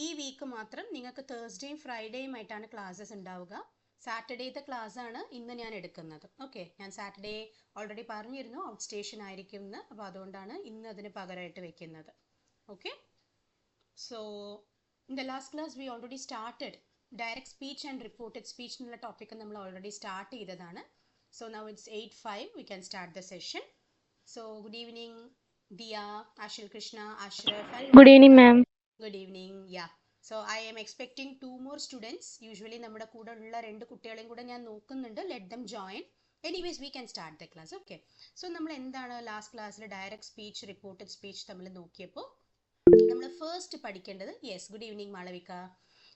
ഈ വീക്ക് മാത്രം നിങ്ങൾക്ക് തേഴ്സ്ഡേയും ഫ്രൈഡേയും ആയിട്ടാണ് ക്ലാസ്സസ് ഉണ്ടാവുക. സാറ്റർഡേത്തെ ക്ലാസ് ആണ് ഇന്ന് ഞാൻ എടുക്കുന്നത്. ഓക്കെ, ഞാൻ സാറ്റർഡേ ഓൾറെഡി പറഞ്ഞിരുന്നു ഔട്ട് സ്റ്റേഷൻ ആയിരിക്കും എന്ന്. അപ്പോൾ അതുകൊണ്ടാണ് ഇന്ന് അതിന് പകരമായിട്ട് വെക്കുന്നത്. Okay, so in the last class we already started direct speech and reported speech എന്നുള്ള ടോപ്പിക്ക് നമ്മൾ ഓൾറെഡി സ്റ്റാർട്ട് ചെയ്തതാണ്. So now it's 8:05, we can start the session. So good evening Dia, Ashil Krishna, Ashraf and Good evening, ma'am. good evening. Yeah, so I am expecting 2 more students. Usually നമ്മുടെ കൂടെ ഉള്ള 2 കുട്ടികളെയും കൂടെ ഞാൻ നോക്കുന്നുണ്ട്. Let them join. Anyways, we can start the class. Okay, so നമ്മൾ എന്താണ് last ക്ലാസ്സിൽ ഡയറക്റ്റ് സ്പീച്ച് റിപ്പോർട്ടഡ് സ്പീച്ച് നമ്മൾ നോക്കിയപ്പോൾ നമ്മൾ ഫസ്റ്റ് പഠിക്കേണ്ടത്, yes good evening Malavika.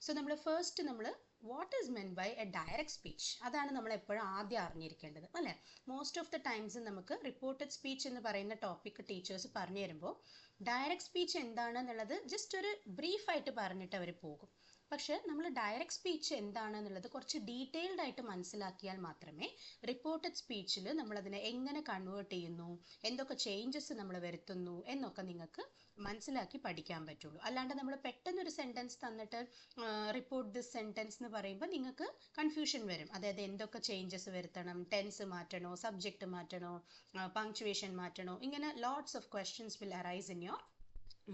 So നമ്മൾ ഫസ്റ്റ് നമ്മൾ what is meant by a direct speech, അതാണ് നമ്മൾ എപ്പോഴും ആദ്യം അറിഞ്ഞിരിക്കേണ്ടത് അല്ലേ. മോസ്റ്റ് ഓഫ് ദ ടൈംസ് നമുക്ക് റിപ്പോർട്ടഡ് സ്പീച്ച് എന്ന് പറയുന്ന ടോപ്പിക് ടീച്ചേഴ്സ് പറഞ്ഞു തരുമ്പോൾ ഡയറക്റ്റ് സ്പീച്ച് എന്താണെന്നുള്ളത് ജസ്റ്റ് ഒരു ബ്രീഫായിട്ട് പറഞ്ഞിട്ട് അവർ പോകും. പക്ഷെ നമ്മൾ ഡയറക്റ്റ് സ്പീച്ച് എന്താണെന്നുള്ളത് കുറച്ച് ഡീറ്റെയിൽഡ് ആയിട്ട് മനസ്സിലാക്കിയാൽ മാത്രമേ റിപ്പോർട്ടഡ് സ്പീച്ചിൽ നമ്മളതിനെ എങ്ങനെ കൺവേർട്ട് ചെയ്യുന്നു, എന്തൊക്കെ ചേഞ്ചസ് നമ്മൾ വരുത്തുന്നു എന്നൊക്കെ നിങ്ങൾക്ക് മനസ്സിലാക്കി പഠിക്കാൻ പറ്റുള്ളൂ. അല്ലാണ്ട് നമ്മൾ പെട്ടെന്നൊരു സെൻറ്റൻസ് തന്നിട്ട് റിപ്പോർട്ട് ദിസ് സെൻറ്റൻസ് എന്ന് പറയുമ്പോൾ നിങ്ങൾക്ക് കൺഫ്യൂഷൻ വരും. അതായത് എന്തൊക്കെ ചേഞ്ചസ് വരുത്തണം, ടെൻസ് മാറ്റണോ, സബ്ജക്റ്റ് മാറ്റണോ, പങ്ക്ച്വേഷൻ മാറ്റണോ, ഇങ്ങനെ lots of questions will arise in your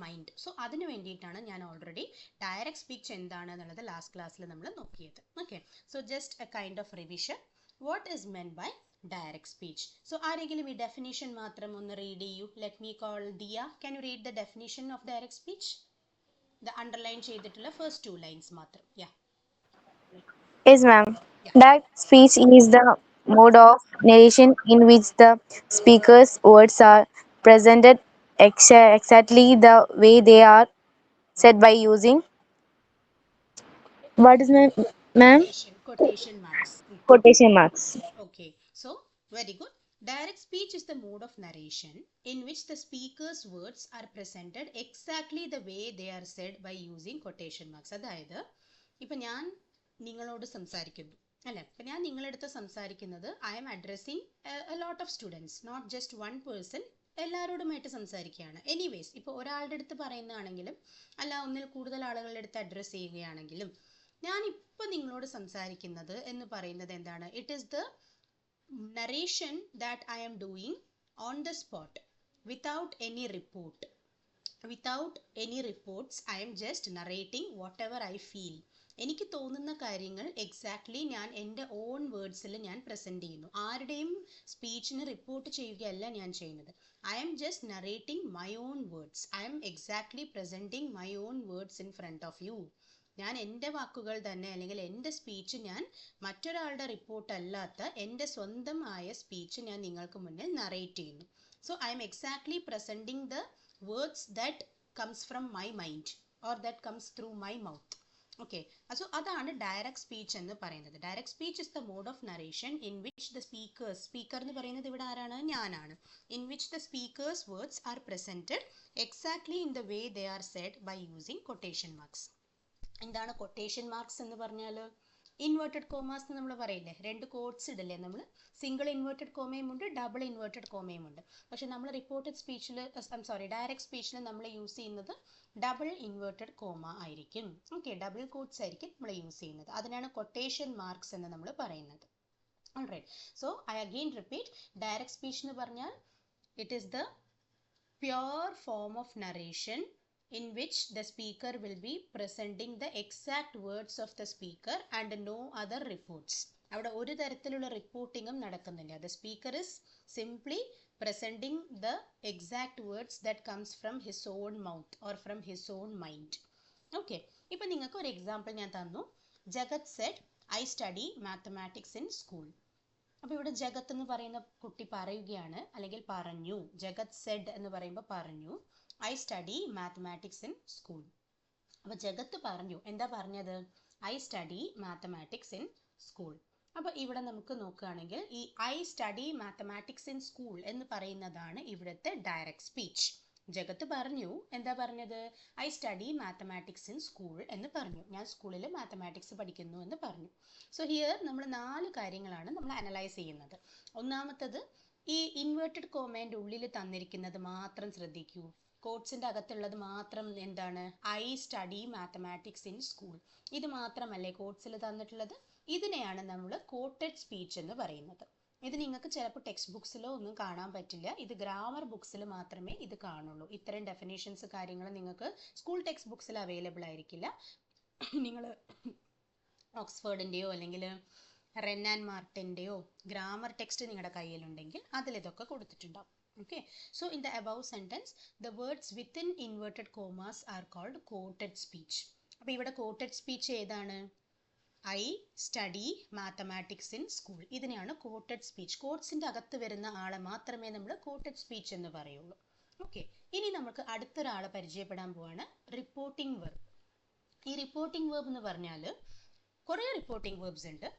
mind. So അതിന് വേണ്ടിയിട്ടാണ് ഞാൻ ഓൾറെഡി ഡയറക്റ്റ് സ്പീച്ച് എന്താണ് എന്നുള്ളത് ലാസ്റ്റ് ക്ലാസ്സിൽ നമ്മൾ നോക്കിയത്. Okay, so just a kind of revision. What is meant by direct speech? So ആരെങ്കിലും ഈ ഡെഫിനിഷൻ മാത്രം ഒന്ന് റീഡ് ചെയ്യൂ. Let me call Diya. Can you read the definition of direct speech? The underline ചെയ്തിട്ടുള്ള ഫസ്റ്റ് 2 ലൈൻസ് മാത്രം. Yeah. Yes, ma'am. Yeah. Direct speech is the mode of narration in which the speaker's words are presented exactly the way they are said by using. What is my ma'am? Quotation marks. Quotation marks. Okay, so very good. Direct speech is the mode of narration in which the speaker's words are presented exactly the way they are said by using quotation marks. അതായത് ഇപ്പം ഞാൻ നിങ്ങളോട് സംസാരിക്കുന്നു അല്ലേ, ഇപ്പം ഞാൻ നിങ്ങളടുത്ത് സംസാരിക്കുന്നത് I am addressing a lot of students, not just one person, എല്ലാവരോടുമായിട്ട് സംസാരിക്കുകയാണ്. എനിവേസ്, ഇപ്പോൾ ഒരാളുടെ അടുത്ത് പറയുന്നതാണെങ്കിലും അല്ല ഒന്നിൽ കൂടുതൽ ആളുകളുടെ അടുത്ത് അഡ്രസ്സ് ചെയ്യുകയാണെങ്കിലും ഞാനിപ്പോൾ നിങ്ങളോട് സംസാരിക്കുന്നത് എന്ന് പറയുന്നത് എന്താണ്? It is the narration that I am doing on the spot without any report. Without any reports, I am just narrating whatever I feel. എനിക്ക് തോന്നുന്ന കാര്യങ്ങൾ എക്സാക്ട്ലി ഞാൻ എൻ്റെ ഓൺ വേർഡ്സിൽ ഞാൻ പ്രസൻറ്റ് ചെയ്യുന്നു. ആരുടെയും സ്പീച്ചിന് റിപ്പോർട്ട് ചെയ്യുകയല്ല ഞാൻ ചെയ്യുന്നത്. I'm just narrating my own words. I'm exactly presenting my own words in front of you. ഞാൻ എൻ്റെ വാക്കുകൾ തന്നെ അല്ലെങ്കിൽ എൻ്റെ സ്പീച്ച് ഞാൻ മറ്റൊരാളുടെ റിപ്പോർട്ട് അല്ലാത്ത എൻ്റെ സ്വന്തമായ സ്പീച്ച് ഞാൻ നിങ്ങൾക്ക് മുന്നിൽ നറേറ്റ് ചെയ്യുന്നു. So I'm exactly presenting the words that comes from my mind or that comes through my mouth. Okay, so അതാണ് ഡയറക്റ്റ് സ്പീച്ച് എന്ന് പറയുന്നത്. Direct speech is the mode of narration in which the speaker എന്ന് പറയുന്നത് ഇവിടെ ആരാണ്? ഞാനാണ്. In which the speaker's words are presented exactly in the way they are said by using quotation marks. എന്താണ് quotation marks എന്ന് പറഞ്ഞാൽ? Inverted commas എന്ന് നമ്മൾ പറയില്ലേ, 2 കോട്ട്സ് ഇടല്ലേ നമ്മൾ. സിംഗിൾ ഇൻവേർട്ടഡ് കോമയും ഉണ്ട്, ഡബിൾ ഇൻവേർട്ടഡ് കോമയും ഉണ്ട്. പക്ഷെ നമ്മൾ റിപ്പോർട്ടഡ് സ്പീച്ചിൽ ഡയറക്റ്റ് സ്പീച്ചിൽ നമ്മൾ യൂസ് ചെയ്യുന്നത് ഡബിൾ ഇൻവേർട്ടഡ് കോമ ആയിരിക്കും. ഓക്കെ, ഡബിൾ കോട്ട്സ് ആയിരിക്കും നമ്മൾ യൂസ് ചെയ്യുന്നത്. അതിനാണ് കൊട്ടേഷൻ മാർക്സ് എന്ന് നമ്മൾ പറയുന്നത്. Alright, so I again repeat, direct speech എന്ന് പറഞ്ഞാൽ it is the pure form of narration in which the speaker will be presenting the exact words of the speaker and no other reports. അവിടെ ഒരു തരത്തിലുള്ള റിപ്പോർട്ടിങ്ങും നടക്കുന്നില്ല. The speaker is simply presenting the exact words that comes from his own mouth or from his own mind. Okay, ഇപ്പം നിങ്ങൾക്ക് ഒരു example ഞാൻ തന്നു. Jagat said I study mathematics in school. അപ്പോൾ ഇവിടെ ജഗത്ത് എന്ന് പറയുന്ന കുട്ടി പറയുകയാണ്, അല്ലെങ്കിൽ പറഞ്ഞു. ജഗത് സെഡ് എന്ന് പറയുമ്പോൾ പറഞ്ഞു, I study mathematics in school. അപ്പോൾ ജഗത്ത് പറഞ്ഞു, എന്താ പറഞ്ഞത്? I study mathematics in school. അപ്പോൾ ഇവിടെ നമുക്ക് നോക്കുകയാണെങ്കിൽ ഈ I study mathematics in school എന്ന് പറയുന്നതാണ് ഇവിടുത്തെ ഡയറക്റ്റ് സ്പീച്ച്. ജഗത്ത് പറഞ്ഞു, എന്താ പറഞ്ഞത്? I study mathematics in school എന്ന് പറഞ്ഞു. ഞാൻ സ്കൂളിൽ മാത്തമാറ്റിക്സ് പഠിക്കുന്നു എന്ന് പറഞ്ഞു. സോ ഹിയർ നമ്മൾ 4 കാര്യങ്ങളാണ് നമ്മൾ അനലൈസ് ചെയ്യുന്നത്. ഒന്നാമത്തത്, ഈ ഇൻവേർട്ടഡ് കോമേൻ്റെ ഉള്ളിൽ തന്നിരിക്കുന്നത് മാത്രം ശ്രദ്ധിക്കൂ. കോട്ട്സിൻ്റെ അകത്തുള്ളത് മാത്രം എന്താണ്? I study mathematics in school. ഇത് മാത്രമല്ലേ കോട്ട്സിൽ തന്നിട്ടുള്ളത്? ഇതിനെയാണ് നമ്മൾ കോട്ടഡ് സ്പീച്ച് എന്ന് പറയുന്നത്. ഇത് നിങ്ങൾക്ക് ചിലപ്പോൾ ടെക്സ്റ്റ് ബുക്സിലോ ഒന്നും കാണാൻ പറ്റില്ല. ഇത് ഗ്രാമർ ബുക്സിൽ മാത്രമേ ഇത് കാണുള്ളൂ. ഇത്തരം ഡെഫിനേഷൻസ് കാര്യങ്ങൾ നിങ്ങൾക്ക് സ്കൂൾ ടെക്സ്റ്റ് ബുക്സിൽ അവൈലബിൾ ആയിരിക്കില്ല. നിങ്ങൾ ഓക്സ്ഫോർഡിൻ്റെയോ അല്ലെങ്കിൽ റെൻ ആൻഡ് മാർട്ടിൻ്റെയോ ഗ്രാമർ ടെക്സ്റ്റ് നിങ്ങളുടെ കയ്യിലുണ്ടെങ്കിൽ അതിലിതൊക്കെ കൊടുത്തിട്ടുണ്ടാവും. Okay, so in the above sentence, the words within inverted commas are called quoted speech. അപ്പോൾ ഇവിടെ quoted speech ഏതാണ്? I study mathematics in school. ഇതിനെയാണ് quoted speech. കോട്ട്സിൻ്റെ അകത്ത് വരുന്ന ആളെ മാത്രമേ നമ്മൾ quoted speech എന്ന് പറയുള്ളൂ. ഓക്കെ, ഇനി നമുക്ക് അടുത്തൊരാളെ പരിചയപ്പെടാൻ പോവാണ്, റിപ്പോർട്ടിംഗ് വെർബ്. ഈ റിപ്പോർട്ടിംഗ് വെർബ് എന്ന് പറഞ്ഞാൽ കുറേ റിപ്പോർട്ടിംഗ് വെർബ്സ് ഉണ്ട്,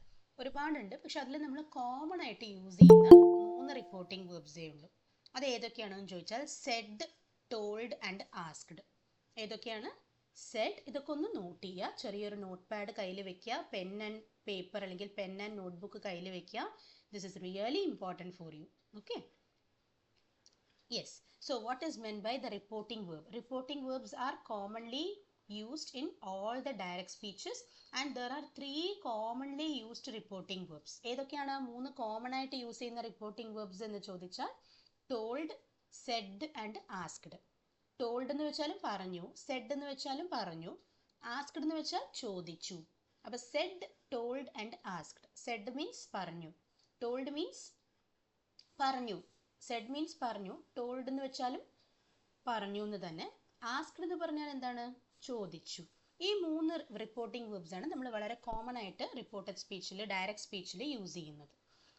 ഒരുപാടുണ്ട്. പക്ഷെ അതിൽ നമ്മൾ കോമൺ ആയിട്ട് യൂസ് ചെയ്യുന്ന 3 റിപ്പോർട്ടിംഗ് വെർബ്സേ ഉള്ളൂ. അത് ഏതൊക്കെയാണെന്ന് ചോദിച്ചാൽ സെഡ്, ടോൾഡ് ആൻഡ് ആസ്ക്ഡ്. ഏതൊക്കെയാണ്? സെഡ്, ഇതൊക്കെ ഒന്ന് നോട്ട് ചെയ്യുക. ചെറിയൊരു നോട്ട് പാഡ് കയ്യിൽ വെക്കുക, പെൻ ആൻഡ് പേപ്പർ അല്ലെങ്കിൽ പെൻ ആൻഡ് നോട്ട്ബുക്ക് കയ്യിൽ വെക്കുക. This is really important for you. Okay, yes. So what is meant by the reporting verb? Reporting verbs are commonly used in all the direct speeches and there are 3 commonly used reporting verbs. ഏതൊക്കെയാണ് 3 common ആയിട്ട് use ചെയ്യുന്ന reporting verbs എന്ന് ചോദിച്ചാൽ told, said and asked. Told എന്ന് വെച്ചാലും പറഞ്ഞു, Z എന്ന് വെച്ചാലും പറഞ്ഞു, ആസ്ക്ഡ് എന്ന് വെച്ചാൽ ചോദിച്ചു. അപ്പോൾ said, told and asked. Said means പറഞ്ഞു, ടോൾഡ് മീൻസ് പറഞ്ഞു, സെഡ് മീൻസ് പറഞ്ഞു, ടോൾഡ് എന്ന് വെച്ചാലും പറഞ്ഞു എന്ന് തന്നെ. ആസ്ക്ഡ് എന്ന് പറഞ്ഞാൽ എന്താണ്? ചോദിച്ചു. ഈ 3 റിപ്പോർട്ടിംഗ് വെർബ്സ് ആണ് നമ്മൾ വളരെ കോമൺ ആയിട്ട് റിപ്പോർട്ടഡ് സ്പീച്ചിൽ, ഡയറക്റ്റ് സ്പീച്ചിൽ യൂസ് ചെയ്യുന്നത്.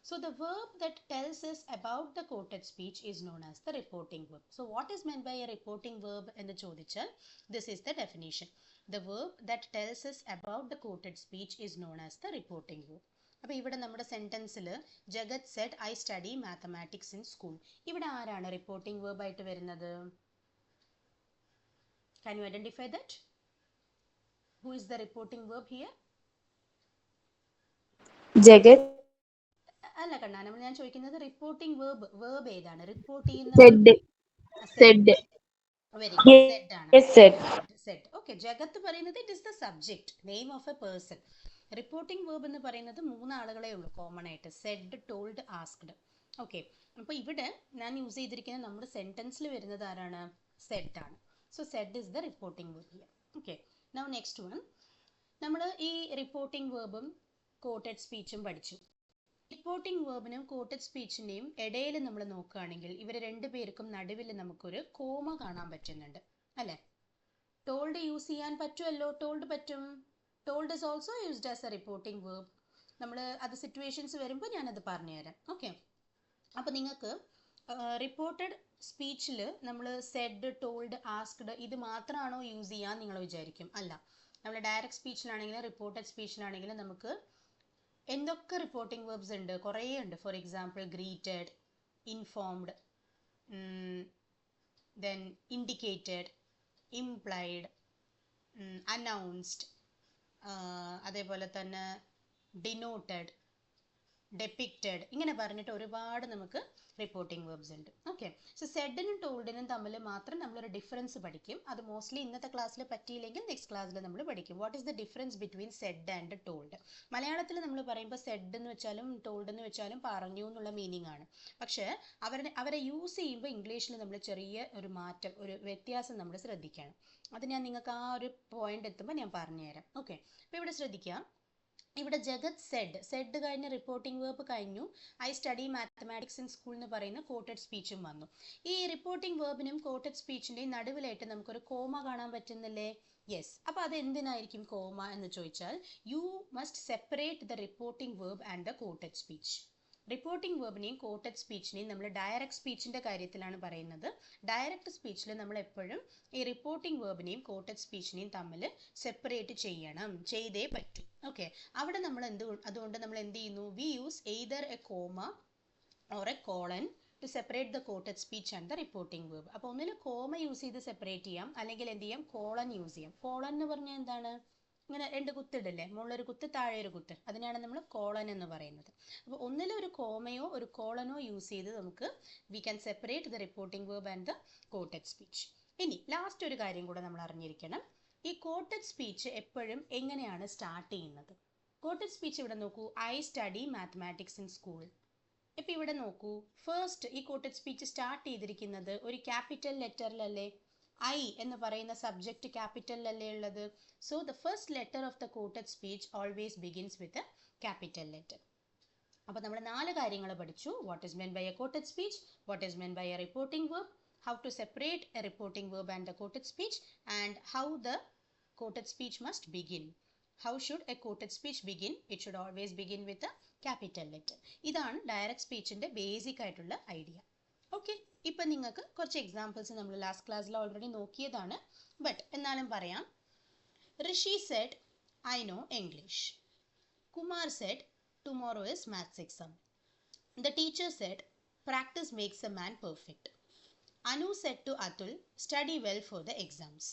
So the verb that tells us about the quoted speech is known as the reporting verb. So what is meant by a reporting verb എന്ന് ചോദിച്ചാൽ this is the definition. The verb that tells us about the quoted speech is known as the reporting verb. അപ്പോൾ ഇവിടെ നമ്മുടെ സെന്റൻസിൽ Jagat said I study mathematics in school. ഇവിടെ ആരാണ് reporting verb ആയിട്ട് വരുന്നത്? Can you identify that? Who is the reporting verb here? ജഗത്. അല്ല കണ്ണാ, ഞാൻ ചോദിക്കുന്നത് റിപ്പോർട്ടിംഗ് വെർബ്, വെർബ് ഏതാണ്? റിപ്പോർട്ട് ചെയ്യുന്ന said. Said. Very good, said ആണ്. സെഡ്. ഓക്കെ, ജഗത്ത് പറയുന്നത് it is the subject, name of a person. Reporting verb എന്ന് പറയുന്നത് 3 ആളുകളെ ഉള്ളൂ കോമൺ ആയിട്ട്, സെഡ്, ടോൾഡ്, ആസ്ക്ഡ്. ഓക്കെ, അപ്പോൾ ഇവിടെ ഞാൻ യൂസ് ചെയ്തിരിക്കുന്ന നമ്മുടെ സെന്റൻസിൽ വരുന്നത് ആരാണ്? സെഡ് ആണ്. So said is the reporting verb here. Okay, now next one. നമ്മൾ ഈ റിപ്പോർട്ടിംഗ് വെർബും കോട്ടഡ് സ്പീച്ചും പഠിച്ചു. റിപ്പോർട്ടിംഗ് വെർബിനും കോട്ടഡ് സ്പീച്ചിൻ്റെയും ഇടയിൽ നമ്മൾ നോക്കുകയാണെങ്കിൽ ഇവർ 2 പേർക്കും നടുവിൽ നമുക്കൊരു കോമ കാണാൻ പറ്റുന്നുണ്ട്, അല്ലേ? ടോൾഡ് യൂസ് ചെയ്യാൻ പറ്റുമല്ലോ, ടോൾഡ് പറ്റും. Told is also used as A reporting verb. നമ്മൾ അത് സിറ്റുവേഷൻസ് വരുമ്പോൾ ഞാനത് പറഞ്ഞുതരാം. ഓക്കെ, അപ്പോൾ നിങ്ങൾക്ക് റിപ്പോർട്ടഡ് സ്പീച്ചിൽ നമ്മൾ സെഡ്, ടോൾഡ്, ആസ്ക്ഡ് ഇത് മാത്രമാണോ യൂസ് ചെയ്യാൻ നിങ്ങൾ വിചാരിക്കും. അല്ല, നമ്മൾ ഡയറക്റ്റ് സ്പീച്ചിലാണെങ്കിലും റിപ്പോർട്ടഡ് സ്പീച്ചിലാണെങ്കിലും നമുക്ക് എന്തൊക്കെ റിപ്പോർട്ടിംഗ് വെർബ്സ് ഉണ്ട്? കുറേ ഉണ്ട്. For example greeted, informed, then indicated, implied, announced, അതേപോലെ തന്നെ ഡിനോട്ടഡ്, ഡെപ്പിക്റ്റഡ്, ഇങ്ങനെ പറഞ്ഞിട്ട് ഒരുപാട് നമുക്ക് റിപ്പോർട്ടിംഗ് വെർബ്സ് ഉണ്ട്. ഓക്കെ, സോ സെഡിനും ടോൾഡിനും തമ്മിൽ മാത്രം നമ്മളൊരു ഡിഫറൻസ് പഠിക്കും. അത് മോസ്റ്റ്ലി ഇന്നത്തെ ക്ലാസ്സിൽ പറ്റിയില്ലെങ്കിൽ നെക്സ്റ്റ് ക്ലാസ്സിൽ നമ്മൾ പഠിക്കും. What is the difference between said and told? മലയാളത്തിൽ നമ്മൾ പറയുമ്പോൾ സെഡ് എന്ന് വെച്ചാലും ടോൾഡ് എന്ന് വെച്ചാലും പറഞ്ഞു എന്നുള്ള മീനിങ് ആണ്. പക്ഷേ അവരെ യൂസ് ചെയ്യുമ്പോൾ ഇംഗ്ലീഷിൽ നമ്മൾ ചെറിയ ഒരു മാറ്റം, ഒരു വ്യത്യാസം നമ്മൾ ശ്രദ്ധിക്കണം. അത് ഞാൻ നിങ്ങൾക്ക് ആ ഒരു പോയിന്റ് എത്തുമ്പോൾ ഞാൻ പറഞ്ഞുതരാം. ഓക്കെ, അപ്പോൾ ഇവിടെ ശ്രദ്ധിക്കാം. ഇവിടെ ജഗത് സെഡ് കഴിഞ്ഞ റിപ്പോർട്ടിംഗ് വേർബ് കഴിഞ്ഞു. I study mathematics in school എന്ന് പറയുന്ന കോട്ടഡ് സ്പീച്ചും വന്നു. ഈ റിപ്പോർട്ടിംഗ് വേർബിനും കോട്ടഡ് സ്പീച്ചിൻ്റെയും നടുവിലായിട്ട് നമുക്കൊരു കോമ കാണാൻ പറ്റുന്നില്ലേ? യെസ്. അപ്പോൾ അത് എന്തിനായിരിക്കും കോമ എന്ന് ചോദിച്ചാൽ you must separate the reporting verb and the quoted speech. Reporting വേർബിനെയും കോട്ടഡ് സ്പീച്ചിനെയും നമ്മൾ ഡയറക്റ്റ് സ്പീച്ചിൻ്റെ കാര്യത്തിലാണ് പറയുന്നത്. ഡയറക്റ്റ് സ്പീച്ചിൽ നമ്മൾ എപ്പോഴും ഈ റിപ്പോർട്ടിംഗ് വേർബിനെയും കോട്ടഡ് സ്പീച്ചിനെയും തമ്മിൽ സെപ്പറേറ്റ് ചെയ്തേ പറ്റൂ. ഓക്കെ, അവിടെ നമ്മൾ അതുകൊണ്ട് നമ്മൾ എന്ത് ചെയ്യുന്നു? We use either a comma or a colon to separate the quoted speech and the reporting verb. അപ്പോൾ ഒന്നിൽ കോമ യൂസ് ചെയ്ത് സെപ്പറേറ്റ് ചെയ്യാം, അല്ലെങ്കിൽ എന്ത് ചെയ്യാം? കോളൻ യൂസ് ചെയ്യാം. കോളൻ എന്ന് പറഞ്ഞാൽ എന്താണ്? ഇങ്ങനെ 2 കുത്തിടല്ലേ, മുകളിലൊരു കുത്ത് താഴെ ഒരു കുത്ത്, അതിനാണ് നമ്മൾ കോളൻ എന്ന് പറയുന്നത്. അപ്പോൾ ഒന്നിലൊരു കോമയോ ഒരു കോളനോ യൂസ് ചെയ്ത് നമുക്ക് we can separate the reporting verb and the quoted speech. ഇനി ലാസ്റ്റ് ഒരു കാര്യം കൂടെ നമ്മൾ അറിഞ്ഞിരിക്കണം. ഈ കോട്ടഡ് സ്പീച്ച് എപ്പോഴും എങ്ങനെയാണ് സ്റ്റാർട്ട് ചെയ്യുന്നത്? കോട്ടഡ് സ്പീച്ച് ഇവിടെ നോക്കൂ, I study mathematics in school. ഇപ്പം ഇവിടെ നോക്കൂ, ഫസ്റ്റ് ഈ കോട്ടഡ് സ്പീച്ച് സ്റ്റാർട്ട് ചെയ്തിരിക്കുന്നത് ഒരു ക്യാപിറ്റൽ ലെറ്ററിലല്ലേ? ഐ എന്ന് പറയുന്ന സബ്ജക്റ്റ് ക്യാപിറ്റലിലല്ലേ ഉള്ളത്? So the first letter of the quoted speech always begins with a capital letter. അപ്പോൾ നമ്മൾ 4 കാര്യങ്ങൾ പഠിച്ചു. What is meant by a quoted speech, what is meant by a reporting verb, how to separate a reporting verb and the quoted speech, and how the quoted speech must begin. How should a quoted speech begin? It should always begin with a capital letter. ഇതാണ് direct സ്പീച്ചിന്റെ basic ആയിട്ടുള്ള idea. Okay, ഇപ്പം നിങ്ങൾക്ക് കുറച്ച് examples നമ്മൾ last ക്ലാസ്സിൽ already നോക്കിയതാണ്, but എന്നാലും പറയാം. Rishi said I know English. Kumar said tomorrow is maths exam. The teacher said practice makes a man perfect. Anu said to Atul, study well for the exams.